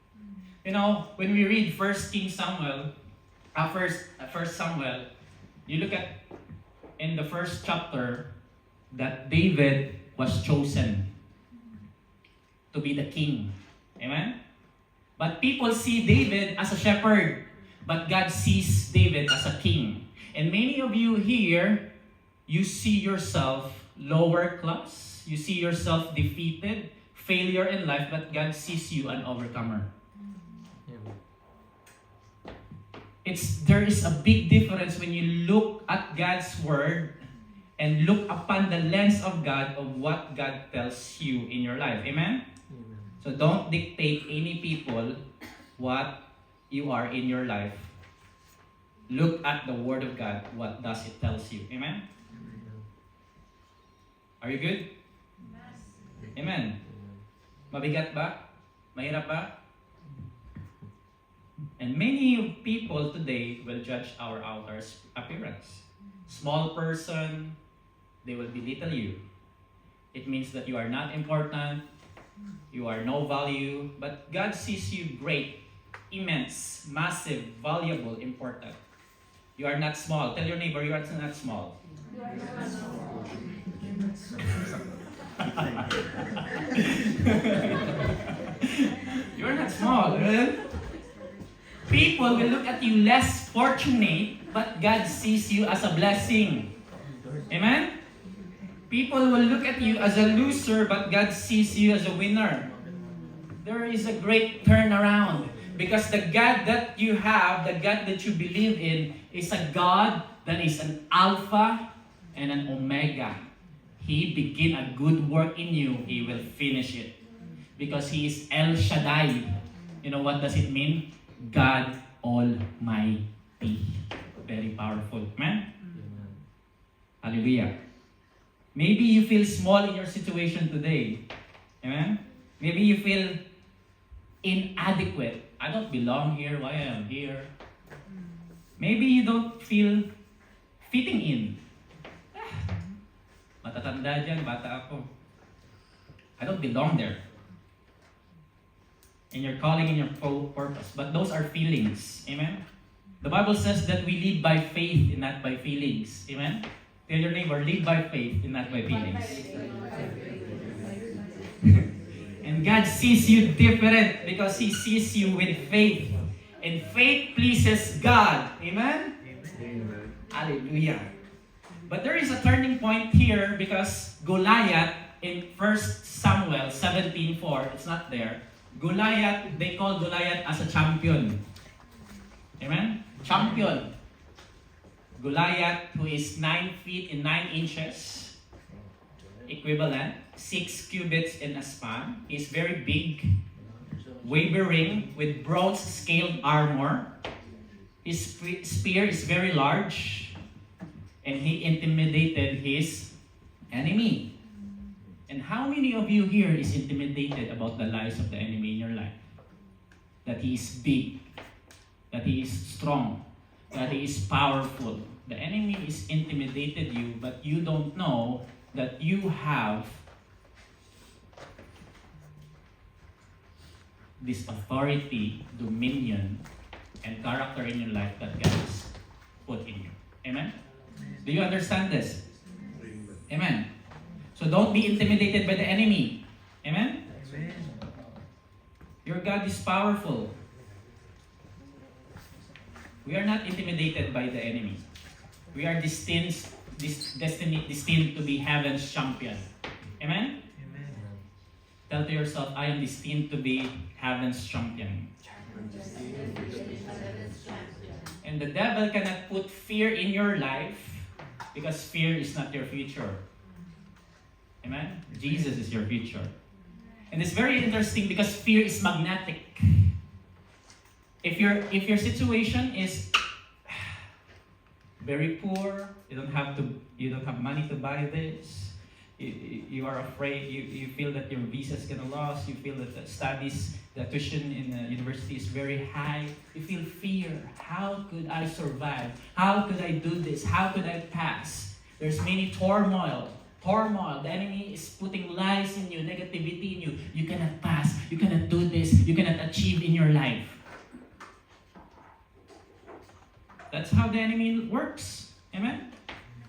You know, when we read First Samuel, you look at in the first chapter that David was chosen to be the king. Amen? But people see David as a shepherd, but God sees David as a king. And many of you here, you see yourself lower class, you see yourself defeated, failure in life, but God sees you an overcomer. There is a big difference when you look at God's word and look upon the lens of God of what God tells you in your life. Amen? So don't dictate any people what you are in your life. Look at the word of God. What does it tells you? Amen? Are you good? Amen. Mabigat ba? Mahirap ba? And many people today will judge our outer appearance. small person, they will belittle you. It means that you are not important, you are no value, but God sees you great, immense, massive, valuable, important. You are not small. Tell your neighbor, you are not small. You are not small. People will look at you less fortunate, but God sees you as a blessing. Amen? People will look at you as a loser, but God sees you as a winner. There is a great turnaround because the God that you have, the God that you believe in, is a God that is an Alpha and an Omega. He begin a good work in you, He will finish it. Because He is El Shaddai. You know what does it mean? God Almighty. Very powerful. Amen? Hallelujah. Maybe you feel small in your situation today. Amen? Maybe you feel inadequate. I don't belong here. Why am I here? Maybe you don't feel fitting in. Matatanda dyan, bata ako. I don't belong there. And you're calling in your purpose. But those are feelings. Amen? The Bible says that we live by faith and not by feelings. Amen? Tell your neighbor, live by faith and not by feelings. And God sees you different because He sees you with faith. And faith pleases God. Amen? Amen. Hallelujah. But there is a turning point here because Goliath in 1 Samuel 17:4, it's not there. Goliath, they call Goliath as a champion. Amen? Champion. Goliath, who is 9 feet and 9 inches, equivalent, 6 cubits in a span. He is very big, wavering with bronze-scaled armor. His spear is very large, and he intimidated his enemy. And how many of you here is intimidated about the lies of the enemy in your life? That he is big, that he is strong, that he is powerful. The enemy is intimidated you, but you don't know that you have this authority, dominion, and character in your life that God has put in you. Amen? Do you understand this? Amen. So don't be intimidated by the enemy. Amen? Your God is powerful. We are not intimidated by the enemy. We are destined to be heaven's champion. Amen? Tell to yourself, I am destined to be heaven's champion. And the devil cannot put fear in your life because fear is not your future. Amen? Jesus is your future. And it's very interesting because fear is magnetic. If your situation is very poor, you don't have money to buy this, you are afraid, you feel that your visa is gonna lose, you feel that the tuition in the university is very high, you feel fear. How could I survive? How could I do this? How could I pass? There's many turmoil. The enemy is putting lies in you, negativity in you. You cannot pass, you cannot do this, you cannot achieve in your life. That's how the enemy works. Amen?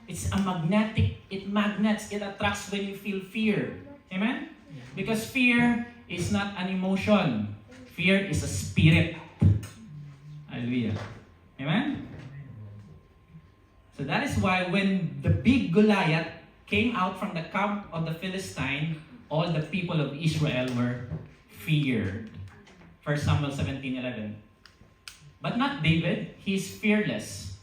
It's a magnetic, it magnets, it attracts when you feel fear. Amen? Because fear is not an emotion. Fear is a spirit. Hallelujah. Amen? So that is why when the big Goliath came out from the camp of the Philistine, all the people of Israel were feared. 1 Samuel 17:11. But not David. He is fearless.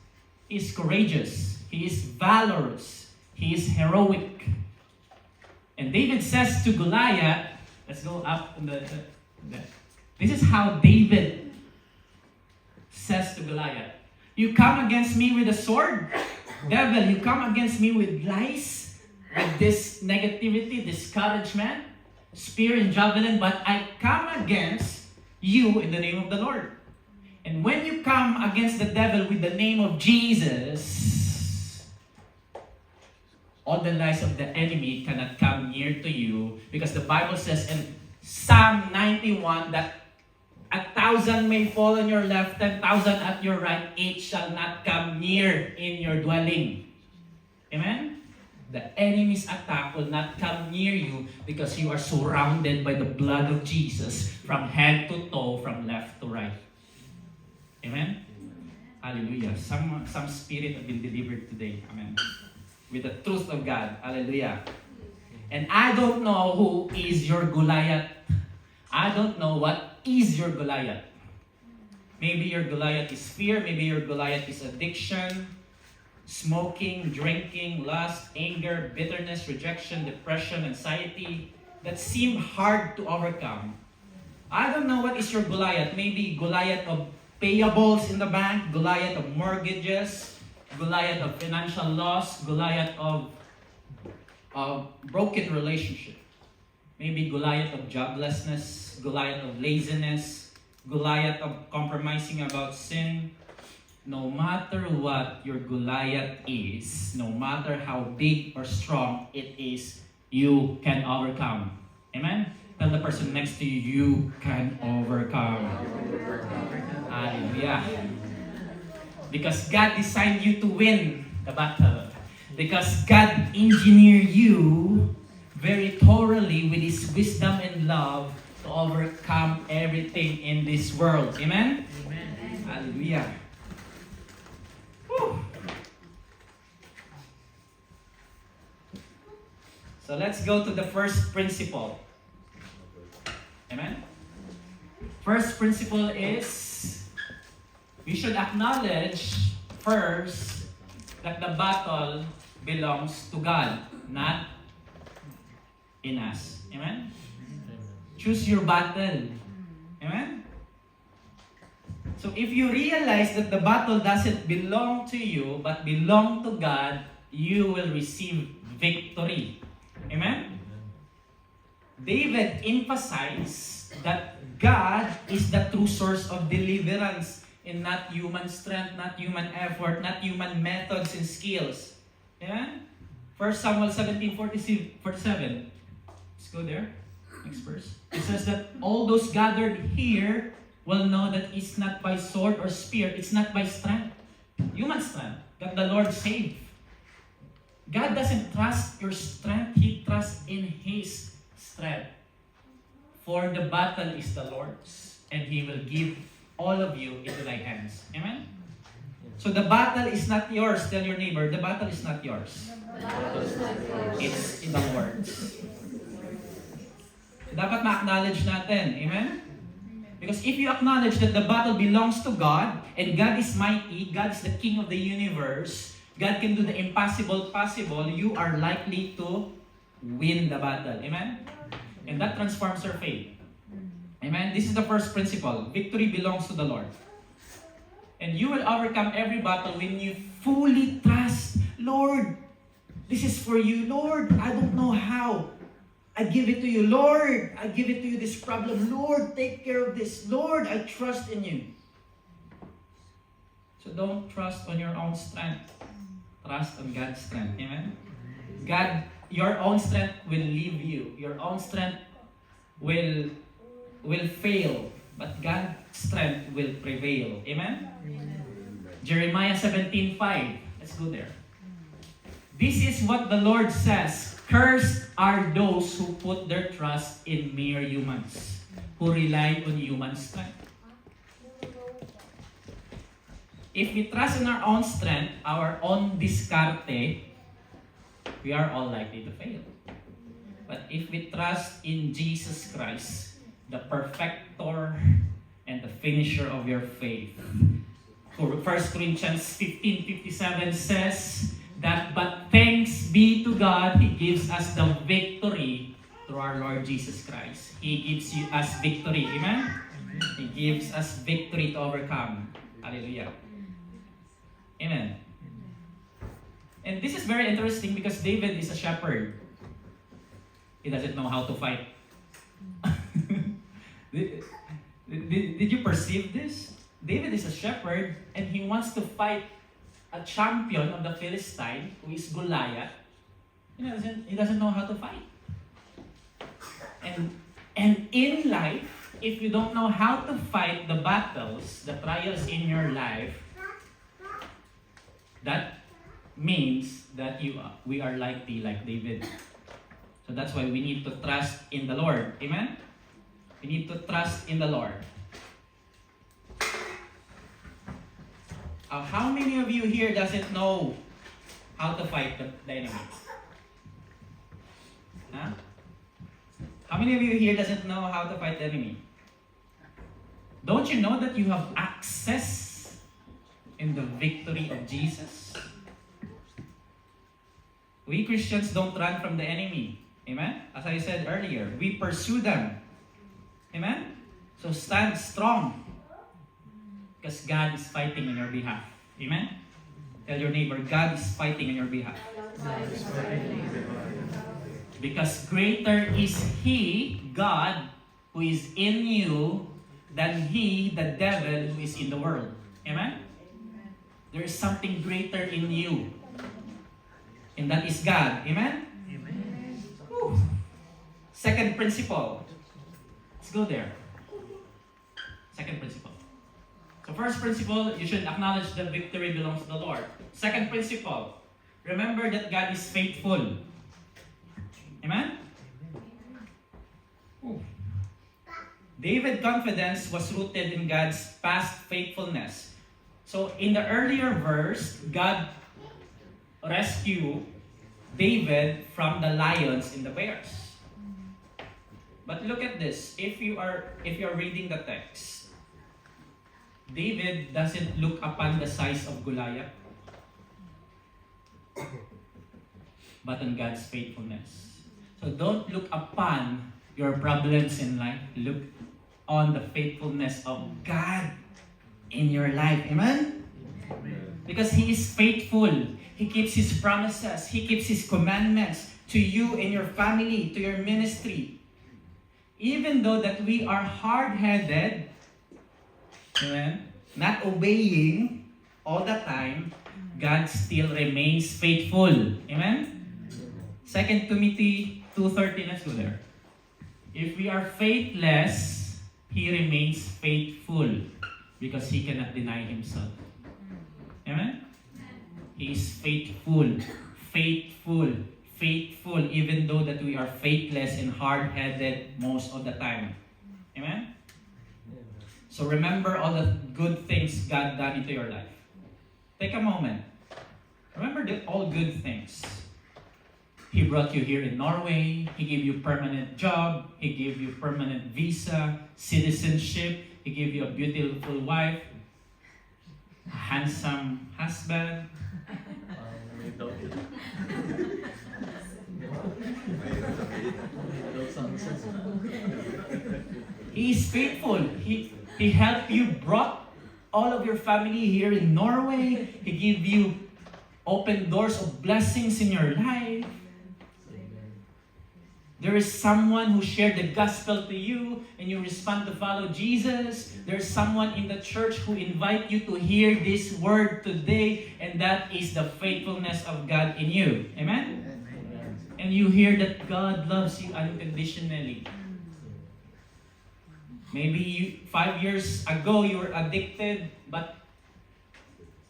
He is courageous. He is valorous. He is heroic. And David says to Goliath, let's go up in this is how David says to Goliath, you come against me with a sword? Devil, you come against me with lies, with this negativity, discouragement, spear and javelin, but I come against you in the name of the Lord. And when you come against the devil with the name of Jesus, all the lies of the enemy cannot come near to you, because the Bible says in Psalm 91 that 1,000 may fall on your left, 10,000 at your right, it shall not come near in your dwelling. Amen? The enemy's attack will not come near you because you are surrounded by the blood of Jesus from head to toe, from left to right. Amen? Hallelujah. Some spirit have been delivered today. Amen. With the truth of God. Hallelujah. And I don't know who is your Goliath. I don't know what is your Goliath. Maybe your Goliath is fear. Maybe your Goliath is addiction, smoking, drinking, lust, anger, bitterness, rejection, depression, anxiety that seem hard to overcome. I don't know what is your Goliath. Maybe Goliath of payables in the bank, Goliath of mortgages, Goliath of financial loss, Goliath of broken relationship. Maybe Goliath of joblessness, Goliath of laziness, Goliath of compromising about sin. No matter what your Goliath is, no matter how big or strong it is, you can overcome. Amen? Tell the person next to you, you can overcome. Hallelujah. Because God designed you to win the battle. Because God engineered you very thoroughly with His wisdom and love to overcome everything in this world. Amen? Amen. Hallelujah. Whew. So let's go to the first principle. Amen? First principle is we should acknowledge first that the battle belongs to God, not in us. Amen? Choose your battle. Amen? So if you realize that the battle doesn't belong to you but belong to God, you will receive victory. Amen? David emphasized that God is the true source of deliverance and not human strength, not human effort, not human methods and skills. Amen? 1 Samuel 17:47. Let's go there. Next verse. It says that all those gathered here will know that it's not by sword or spear, it's not by strength, human strength, that the Lord saved. God doesn't trust your strength, He trusts in His strength. For the battle is the Lord's, and He will give all of you into thy hands. Amen? So the battle is not yours. Tell your neighbor, the battle is not yours. It's in the Lord's. Dapat ma-acknowledge natin. Amen? Because if you acknowledge that the battle belongs to God, and God is mighty, God is the King of the universe, God can do the impossible possible, you are likely to win the battle. Amen? And that transforms your faith. Amen? This is the first principle. Victory belongs to the Lord. And you will overcome every battle when you fully trust, Lord, this is for you. Lord, I don't know how. I give it to you. Lord, I give it to you, this problem. Lord, take care of this. Lord, I trust in you. So don't trust on your own strength. Trust on God's strength. Amen? God, your own strength will leave you. Your own strength will fail. But God's strength will prevail. Amen? Jeremiah 17:5. Let's go there. This is what the Lord says. Cursed are those who put their trust in mere humans, who rely on human strength. If we trust in our own strength, our own discarte, we are all likely to fail. But if we trust in Jesus Christ, the perfecter and the finisher of your faith, 1 Corinthians 15:57 says that, but thanks be to God, He gives us the victory through our Lord Jesus Christ. He gives us victory. Amen? He gives us victory to overcome. Hallelujah. Amen. And this is very interesting because David is a shepherd. He doesn't know how to fight. Did you perceive this? David is a shepherd and he wants to fight a champion of the Philistine, who is Goliath. He doesn't know how to fight. And in life, if you don't know how to fight the battles, the trials in your life, that means that we are like David. So that's why we need to trust in the Lord. Amen? We need to trust in the Lord. How many of you here doesn't know how to fight the enemy? Huh? How many of you here doesn't know how to fight the enemy? Don't you know that you have access in the victory of Jesus? We Christians don't run from the enemy. Amen? As I said earlier, we pursue them. Amen? So stand strong. Because God is fighting on your behalf. Amen? Tell your neighbor, God is fighting on your behalf. Because greater is He, God, who is in you, than he, the devil, who is in the world. Amen? There is something greater in you. And that is God. Amen? Amen. Whew. Second principle. Let's go there. Second principle. So first principle, you should acknowledge that victory belongs to the Lord. Second principle, remember that God is faithful. Amen? Ooh. David's confidence was rooted in God's past faithfulness. So in the earlier verse, God rescued David from the lions and the bears. But look at this. If you are reading the text, David doesn't look upon the size of Goliath, but on God's faithfulness. So don't look upon your problems in life. Look on the faithfulness of God in your life. Amen? Because He is faithful. He keeps His promises. He keeps His commandments to you and your family, to your ministry. Even though that we are hard-headed, amen, not obeying all the time, God still remains faithful. Amen? 2 Timothy 2:13, let's go there. If we are faithless, He remains faithful because He cannot deny Himself. Amen? He is faithful, faithful, faithful, even though that we are faithless and hard-headed most of the time. Amen? So remember all the good things God done into your life. Take a moment. Remember all good things. He brought you here in Norway. He gave you permanent job. He gave you permanent visa, citizenship. He gave you a beautiful wife, a handsome husband. May doubt yun. Mahirap sabihin. Doubt sa answers. He is faithful. He helped you, brought all of your family here in Norway. He gave you open doors of blessings in your life. There is someone who shared the gospel to you and you respond to follow Jesus. There's someone in the church who invite you to hear this word today, and that is the faithfulness of God in you. Amen? And you hear that God loves you unconditionally. Maybe 5 years ago you were addicted, but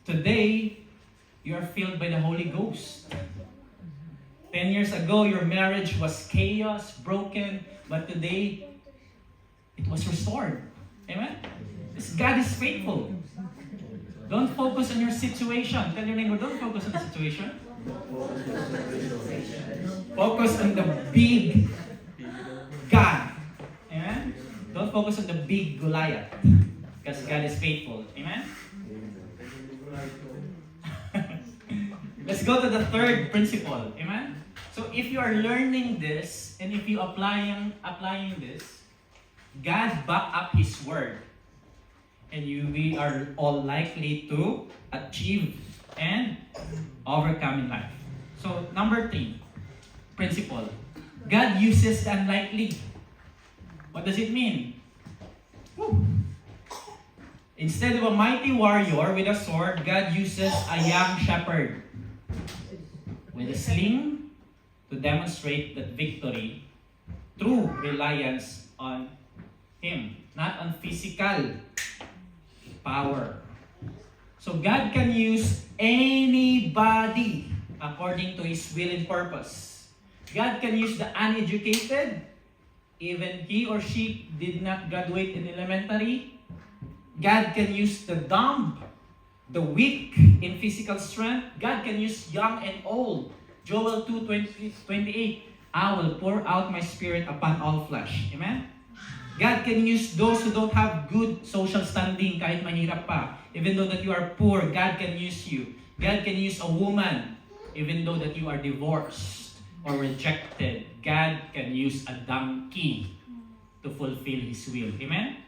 today you are filled by the Holy Ghost. 10 years ago, your marriage was chaos, broken, but today, it was restored. Amen? Because God is faithful. Don't focus on your situation. Tell your neighbor, don't focus on the situation. Focus on the big God. Amen? Don't focus on the big Goliath. Because God is faithful. Amen? Let's go to the third principle. Amen? So if you are learning this, and if you applying this, God back up His word. And we are all likely to achieve and overcome in life. So number 3, principle. God uses the unlikely. What does it mean? Woo. Instead of a mighty warrior with a sword, God uses a young shepherd with a sling to demonstrate that victory through reliance on Him, not on physical power. So God can use anybody according to His will and purpose. God can use the uneducated, even he or she did not graduate in elementary. God can use the dumb, the weak in physical strength. God can use young and old. Joel 2:28, I will pour out my spirit upon all flesh. Amen? God can use those who don't have good social standing kahit mahirap pa. Even though that you are poor, God can use you. God can use a woman even though that you are divorced or rejected. God can use a donkey to fulfill His will. Amen?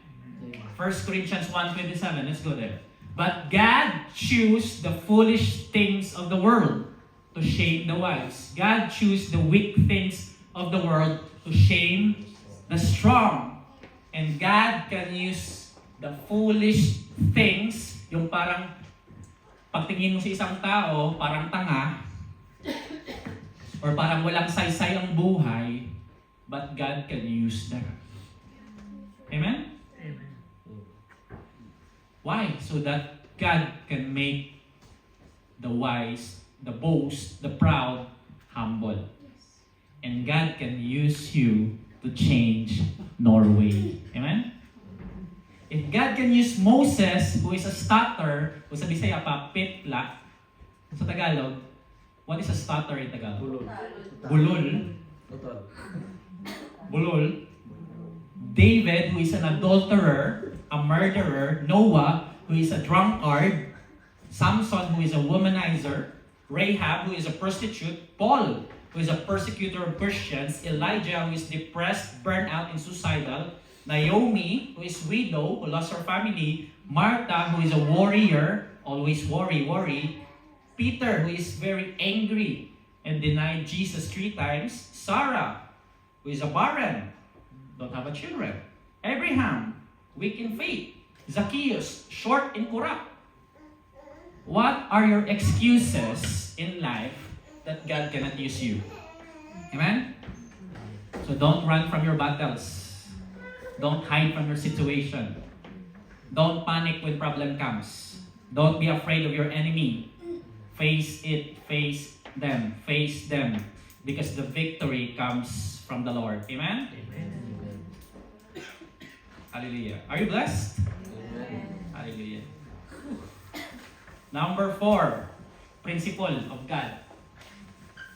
1 Corinthians 1:27, let's go there. But God chose the foolish things of the world to shame the wise. God chose the weak things of the world to shame the strong. And God can use the foolish things, yung parang pagtingin mo sa isang tao, parang tanga, or parang walang saysay ang buhay, but God can use them. Amen? Why? So that God can make the wise, the boast, the proud, humble. And God can use you to change Norway. Amen? If God can use Moses, who is a stutter, kung sa Bisaya pa, pitla, sa Tagalog, what is a stutter in Tagalog? Bulol. Bulol. David, who is an adulterer, a murderer, Noah, who is a drunkard, Samson, who is a womanizer, Rahab, who is a prostitute, Paul, who is a persecutor of Christians, Elijah, who is depressed, burnt out, and suicidal, Naomi, who is widow, who lost her family, Martha, who is a warrior, always worry, Peter, who is very angry and denied Jesus 3 times, Sarah, who is a barren, don't have a children, Abraham, weak in faith, Zacchaeus, short and corrupt. What are your excuses in life that God cannot use you? Amen? So don't run from your battles. Don't hide from your situation. Don't panic when problem comes. Don't be afraid of your enemy. Face it, face them, because the victory comes from the Lord. Amen? Hallelujah. Are you blessed? Hallelujah. Number 4, principle of God.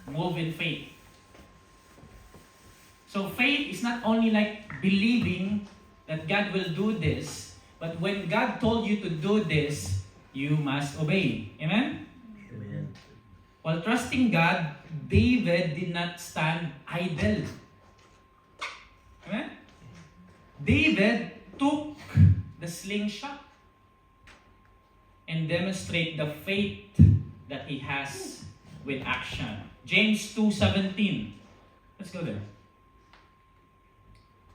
Move in faith. So faith is not only like believing that God will do this, but when God told you to do this, you must obey. Amen? Amen. While trusting God, David did not stand idle. Amen? David took the slingshot and demonstrate the faith that he has with action. James 2:17. Let's go there.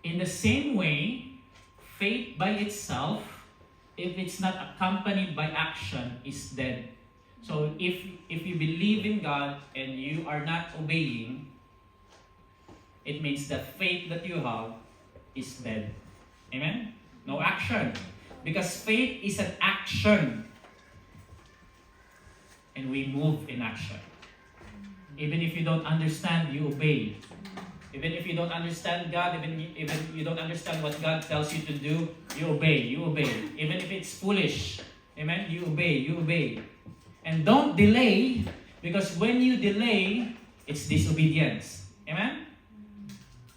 In the same way, faith by itself, if it's not accompanied by action, is dead. So if you believe in God and you are not obeying, it means that faith that you have is dead. Amen? No action. Because faith is an action. And we move in action. Even if you don't understand, you obey. Even if you don't understand God, even you don't understand what God tells you to do, you obey. Even if it's foolish, amen, you obey. And don't delay, because when you delay, it's disobedience. Amen?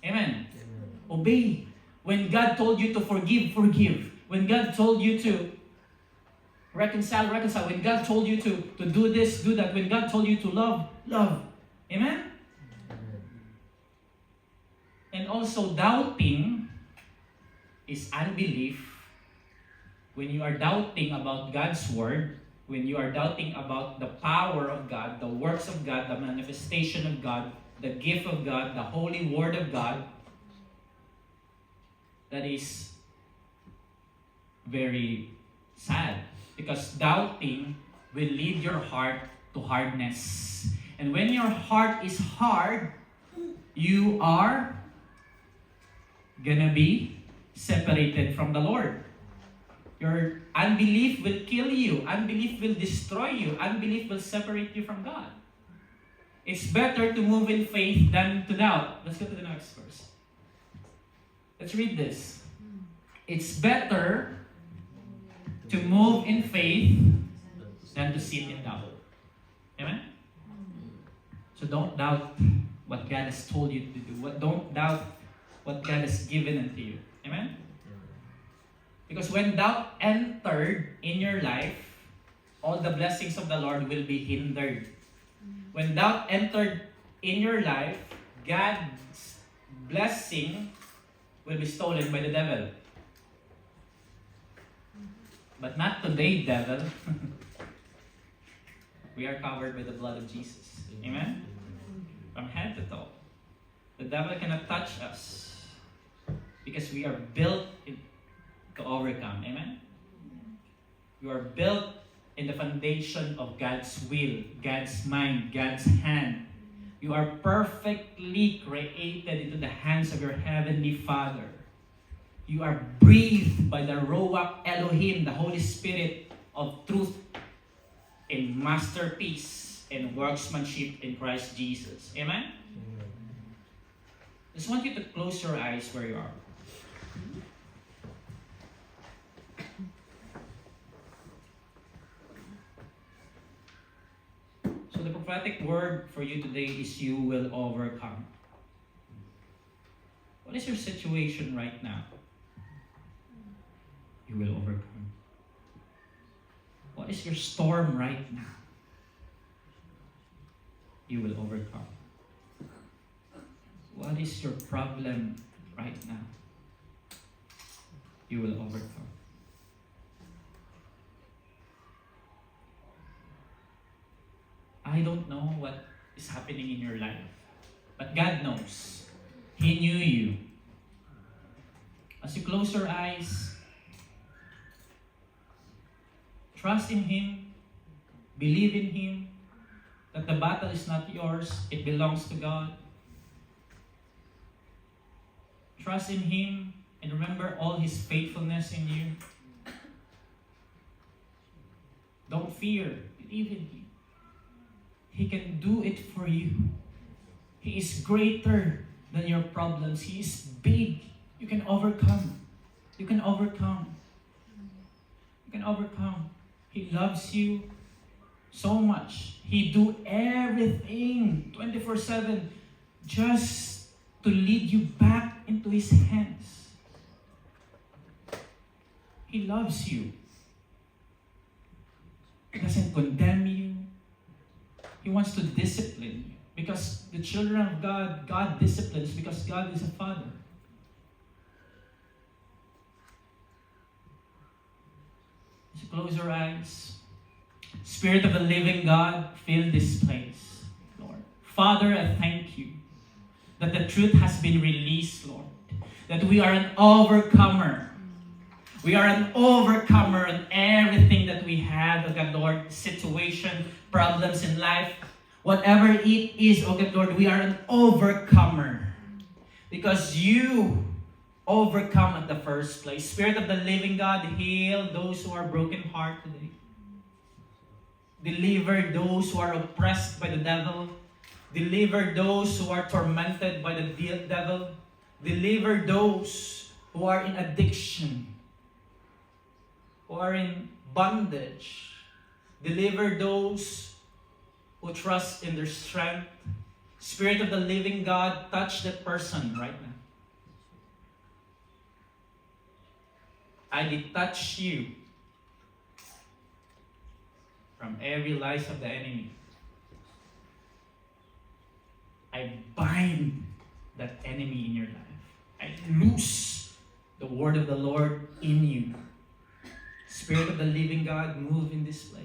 Amen. Obey. When God told you to forgive. When God told you to reconcile. When God told you to do this, do that. When God told you to love. Amen? And also doubting is unbelief. When you are doubting about God's word, when you are doubting about the power of God, the works of God, the manifestation of God, the gift of God, the holy word of God, that is very sad. Because doubting will lead your heart to hardness. And when your heart is hard, you are gonna be separated from the Lord. Your unbelief will kill you. Unbelief will destroy you. Unbelief will separate you from God. It's better to move in faith than to doubt. Let's go to the next verse. Let's read this. It's better to move in faith than to sin in doubt. Amen? So don't doubt what God has told you to do. Don't doubt what God has given unto you. Amen? Because when doubt entered in your life, all the blessings of the Lord will be hindered. When doubt entered in your life, God's blessing will be stolen by the devil. But not today, devil. We are covered by the blood of Jesus. Amen? From head to toe. The devil cannot touch us because we are built to overcome. Amen? You are built in the foundation of God's will, God's mind, God's hand. You are perfectly created into the hands of your Heavenly Father. You are breathed by the Ruach Elohim, the Holy Spirit of truth, in masterpiece and workmanship in Christ Jesus. Amen? I just want you to close your eyes where you are. So the prophetic word for you today is you will overcome. What is your situation right now? You will overcome. What is your storm right now? You will overcome. What is your problem right now? You will overcome. I don't know what is happening in your life, but God knows. He knew you. As you close your eyes, trust in Him, believe in Him, that the battle is not yours, it belongs to God. Trust in Him and remember all His faithfulness in you. Don't fear, believe in Him. He can do it for you. He is greater than your problems. He is big. You can overcome. You can overcome. You can overcome. He loves you so much. He do everything 24/7 just to lead you back into His hands. He loves you. He doesn't condemn you. He wants to discipline you. Because the children of God, God disciplines because God is a Father. As you close your eyes, Spirit of the living God, fill this place, Lord. Father, I thank you that the truth has been released, Lord. That we are an overcomer. We are an overcomer in everything that we have, oh God, Lord, situation, problems in life. Whatever it is, oh God, Lord, we are an overcomer. Because you overcome at the first place. Spirit of the living God, heal those who are broken heart today. Deliver those who are oppressed by the devil. Deliver those who are tormented by the devil. Deliver those who are in addiction, who are in bondage. Deliver those who trust in their strength. Spirit of the living God, touch that person right now. I detach you from every lies of the enemy. I bind that enemy in your life. I loose the word of the Lord in you. Spirit of the living God, move in this place.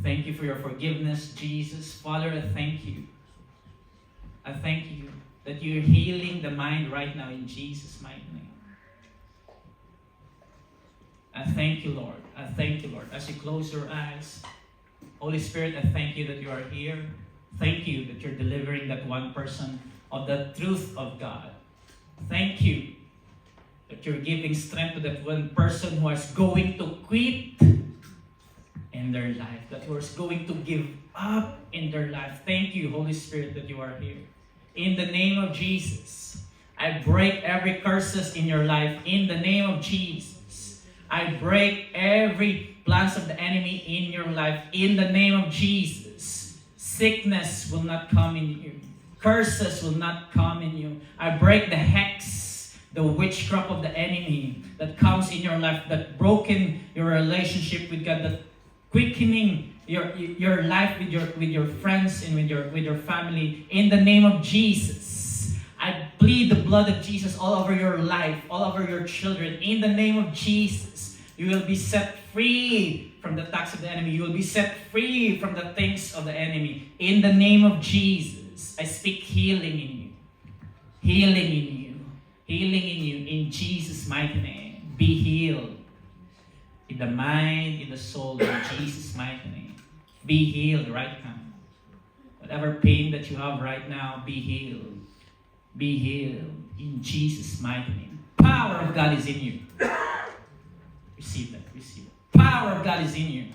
Thank you for your forgiveness, Jesus. Father, I thank you. I thank you that you're healing the mind right now in Jesus' mighty name. I thank you, Lord. I thank you, Lord. As you close your eyes, Holy Spirit, I thank you that you are here. Thank you that you're delivering that one person of the truth of God. Thank you that you're giving strength to that one person who is going to quit in their life, that was going to give up in their life. Thank you, Holy Spirit, that you are here. In the name of Jesus, I break every curses in your life. In the name of Jesus, I break every plans of the enemy in your life. In the name of Jesus, sickness will not come in you. Curses will not come in you. I break the hex, the witchcraft of the enemy that comes in your life, that broken your relationship with God, that quickening your life with your friends and with your family. In the name of Jesus, I plead the blood of Jesus all over your life, all over your children. In the name of Jesus, you will be set free from the attacks of the enemy. You will be set free from the things of the enemy. In the name of Jesus, I speak healing in you. Healing in you. Healing in you. In Jesus' mighty name. Be healed. In the mind, in the soul, in Jesus' mighty name. Be healed right now. Whatever pain that you have right now, be healed. Be healed. In Jesus' mighty name. Power of God is in you. Receive that. Receive it. Power of God is in you.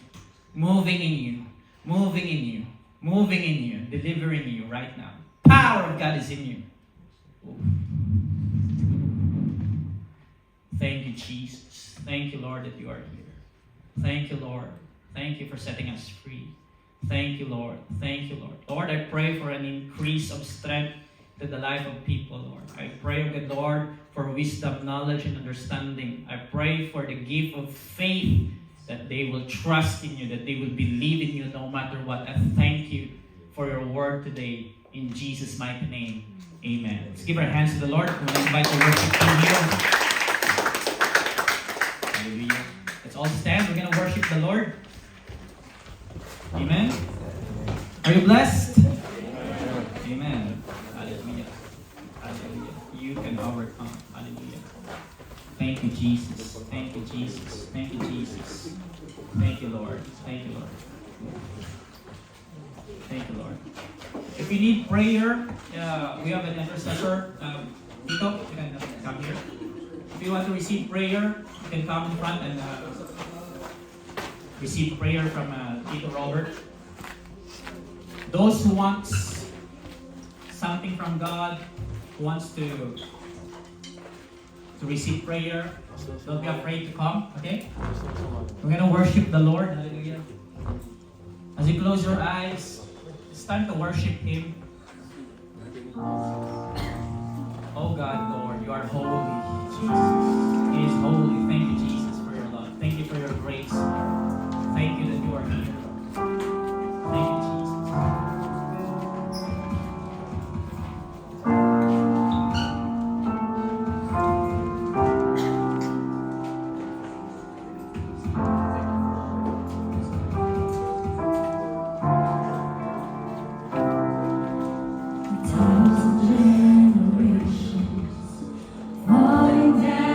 Moving in you. Moving in you. Moving in you. Delivering you right now. Power of God is in you. Ooh. Thank you, Jesus. Thank you, Lord, that you are here. Thank you, Lord. Thank you for setting us free. Thank you, Lord. Thank you, Lord. Lord, I pray for an increase of strength to the life of people, Lord. I pray, O God, Lord, for wisdom, knowledge, and understanding. I pray for the gift of faith, that they will trust in you, that they will believe in you no matter what. I thank you for your word today. In Jesus' mighty name, amen. Let's give our hands to the Lord. We'll invite the worship team here. Hallelujah. Let's all stand. We're going to worship the Lord. Amen. Are you blessed? Amen. Hallelujah. Hallelujah. You can overcome. Hallelujah. Thank you, Jesus. Thank you, Jesus. Thank you, Jesus. Thank you, Lord. Thank you, Lord. Thank you, Lord. If you need prayer, we have an intercessor. Tito, you can come here. If you want to receive prayer, you can come in front and receive prayer from Tito Robert. Those who want something from God, who wants to receive prayer, don't be afraid to come, okay? We're going to worship the Lord. Hallelujah. As you close your eyes, it's time to worship Him. Oh God, Lord, you are holy, Jesus. He is holy. Thank you, Jesus, for your love. Thank you for your grace. Thank you that you are here. Thank you, Jesus. Thousand generations falling down.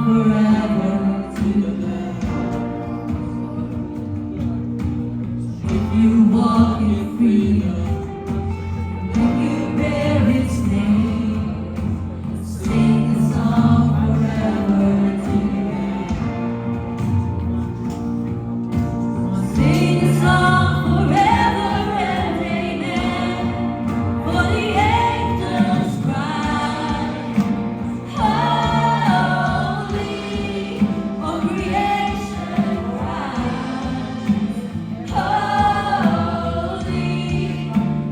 forever to if you walk in freedom, if you bear its name, sing the song forever today. Sing the song forever and amen. For the angels cry, holy, all creation cries, holy,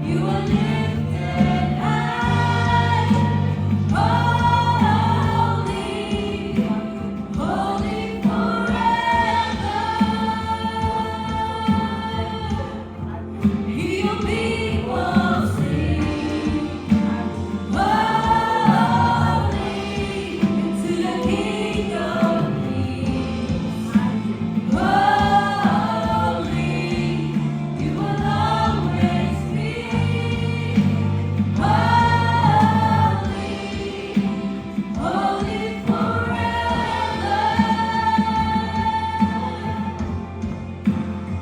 you are lifted high, holy, holy forever. Hear your people sing, holy, to the King of Kings. Holy, you will always be. Holy, holy forever.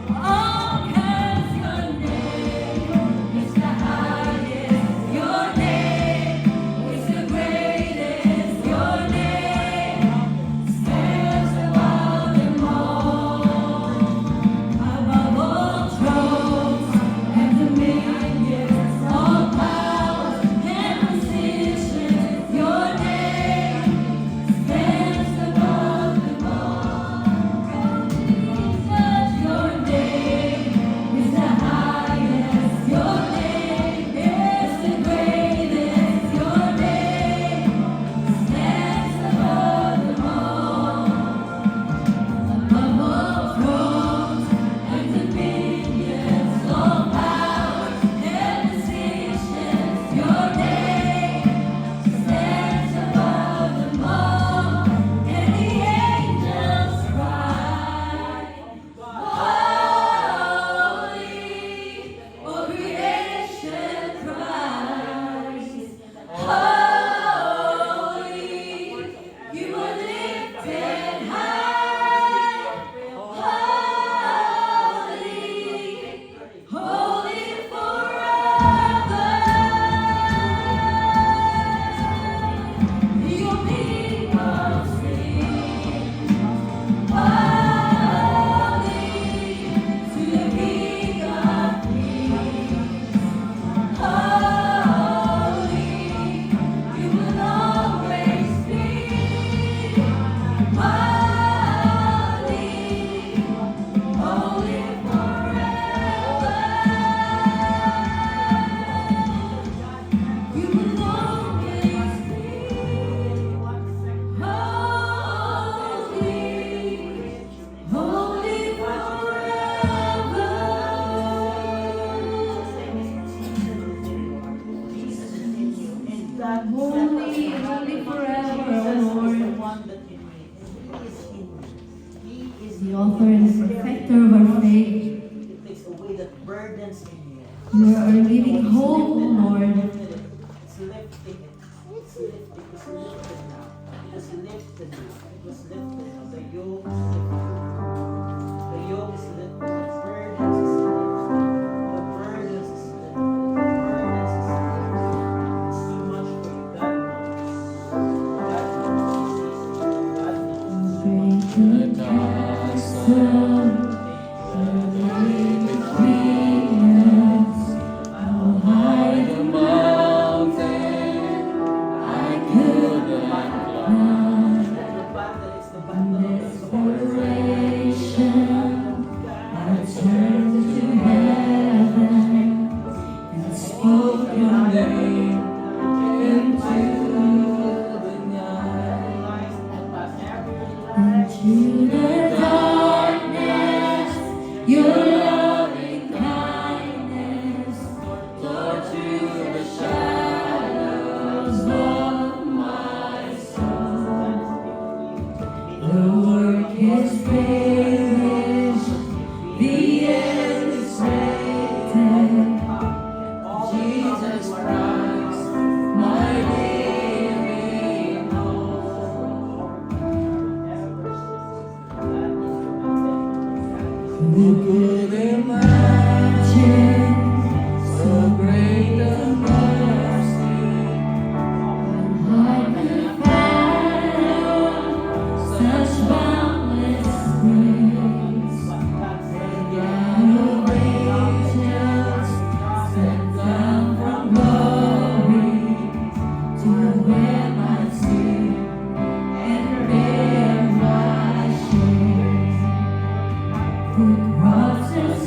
All has your name is the highest. Your name is the greatest. Your name stands above them all. Above all thrones and dominions, all powers and positions, your name stands above them all. Jesus, your name is the highest. Your name is the greatest. Your name stands above them all. Above all thrones and dominions, all powers and positions, your name stands above them all. And the angels cry, holy, all creation cries, holy, you are lifted high, holy, holy forever. Your people sing, holy, to the King of Kings. Holy, you will always be. Holy, holy forever. You will always be. Holy, holy forever. Holy, holy forever, Lord. The author and the perfecter of our faith. It takes away the burdens in you. You are our living hope, O Lord. It's lifting it. It's lifted. It's lifted now. It was lifted now. It was lifted now. The yoke is lifted. The yoke is lifted. The burdens is lifted. The burdens is lifted. The burdens is lifted. It's too much for you. God knows. God knows. Great castle, how high the mountain I could not climb. The battle is the battle of the Desperation, I turned to heaven and spoke your name into the night. Into the darkness, your loving kindness tore to the shadows of my soul. The work is finished, the end is written. Jesus Christ, my living hope. Who could imagine so great the mercy? Heart could fathom such boundless grace. The God of angels sent down from glory to wear my sin and bear my shame. The cross has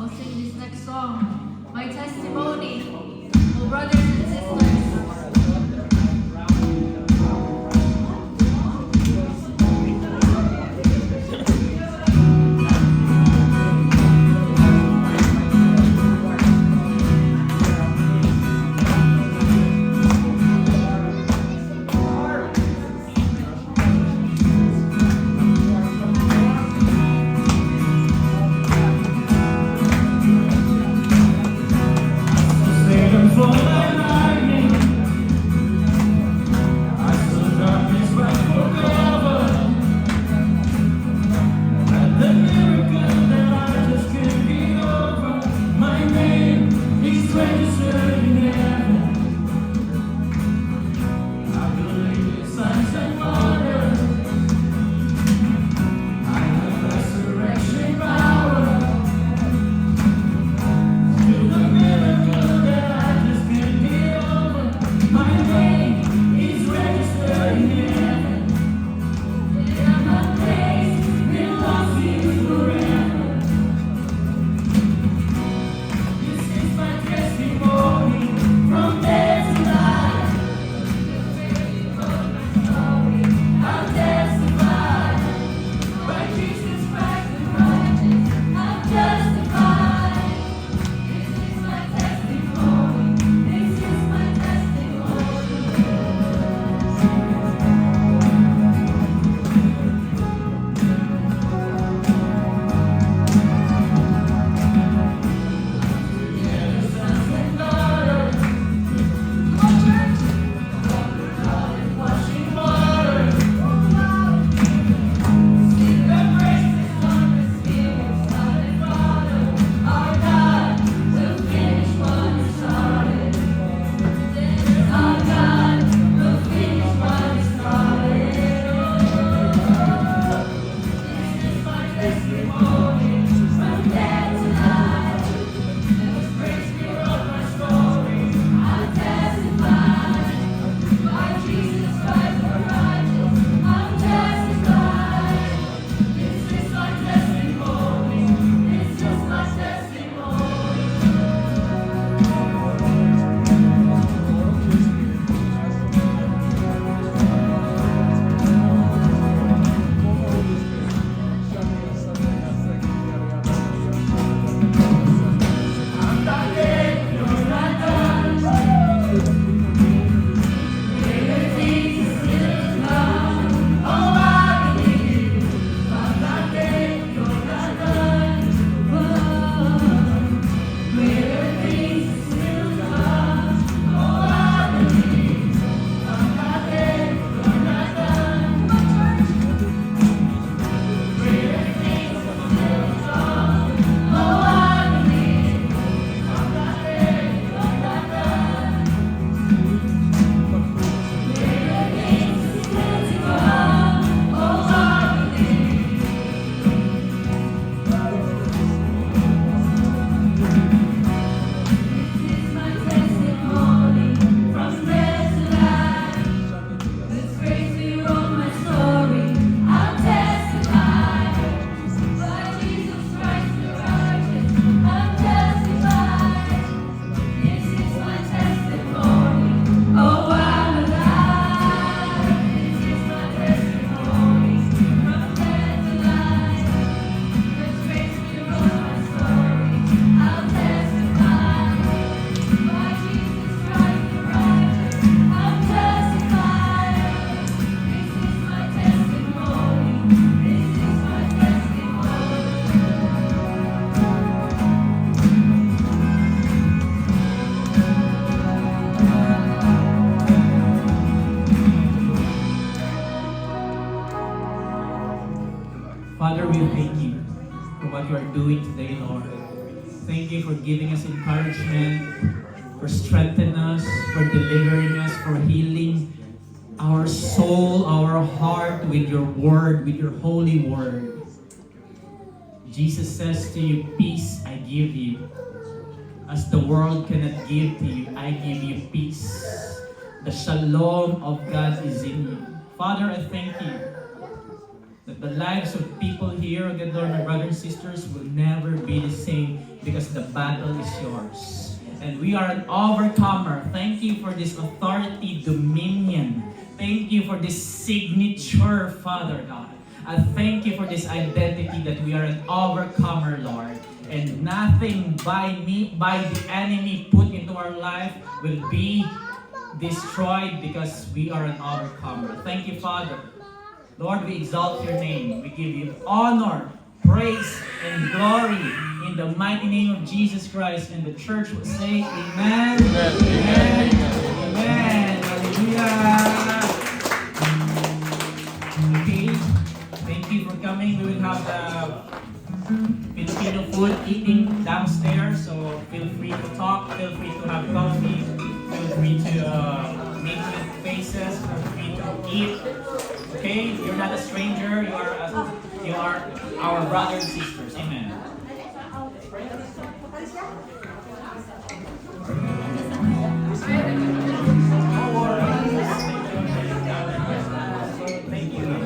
I'll sing this next song. My testimony. Oh, brothers and sisters. Singing for my Father, we thank you for what you are doing today, Lord. Thank you for giving us encouragement, for strengthening us, for delivering us, for healing our soul, our heart with your word, with your holy word. Jesus says to you, peace I give you. As the world cannot give to you, I give you peace. The shalom of God is in you. Father, I thank you that the lives of people here, again, Lord, my brothers and sisters, will never be the same because the battle is yours. And we are an overcomer. Thank you for this authority, dominion. Thank you for this signature, Father God. I thank you for this identity that we are an overcomer, Lord. And nothing by the enemy put into our life will be destroyed because we are an overcomer. Thank you, Father. Lord, we exalt your name. We give you honor, praise, and glory in the mighty name of Jesus Christ. And the church will say, Amen. Amen. Amen. Hallelujah. Okay. Thank you for coming. We will have the Filipino food eating downstairs. So feel free to talk. Feel free to have coffee. Feel free to meet with faces. Feel free to eat. Okay, you're not a stranger. You are our brothers and sisters. Amen. Thank you.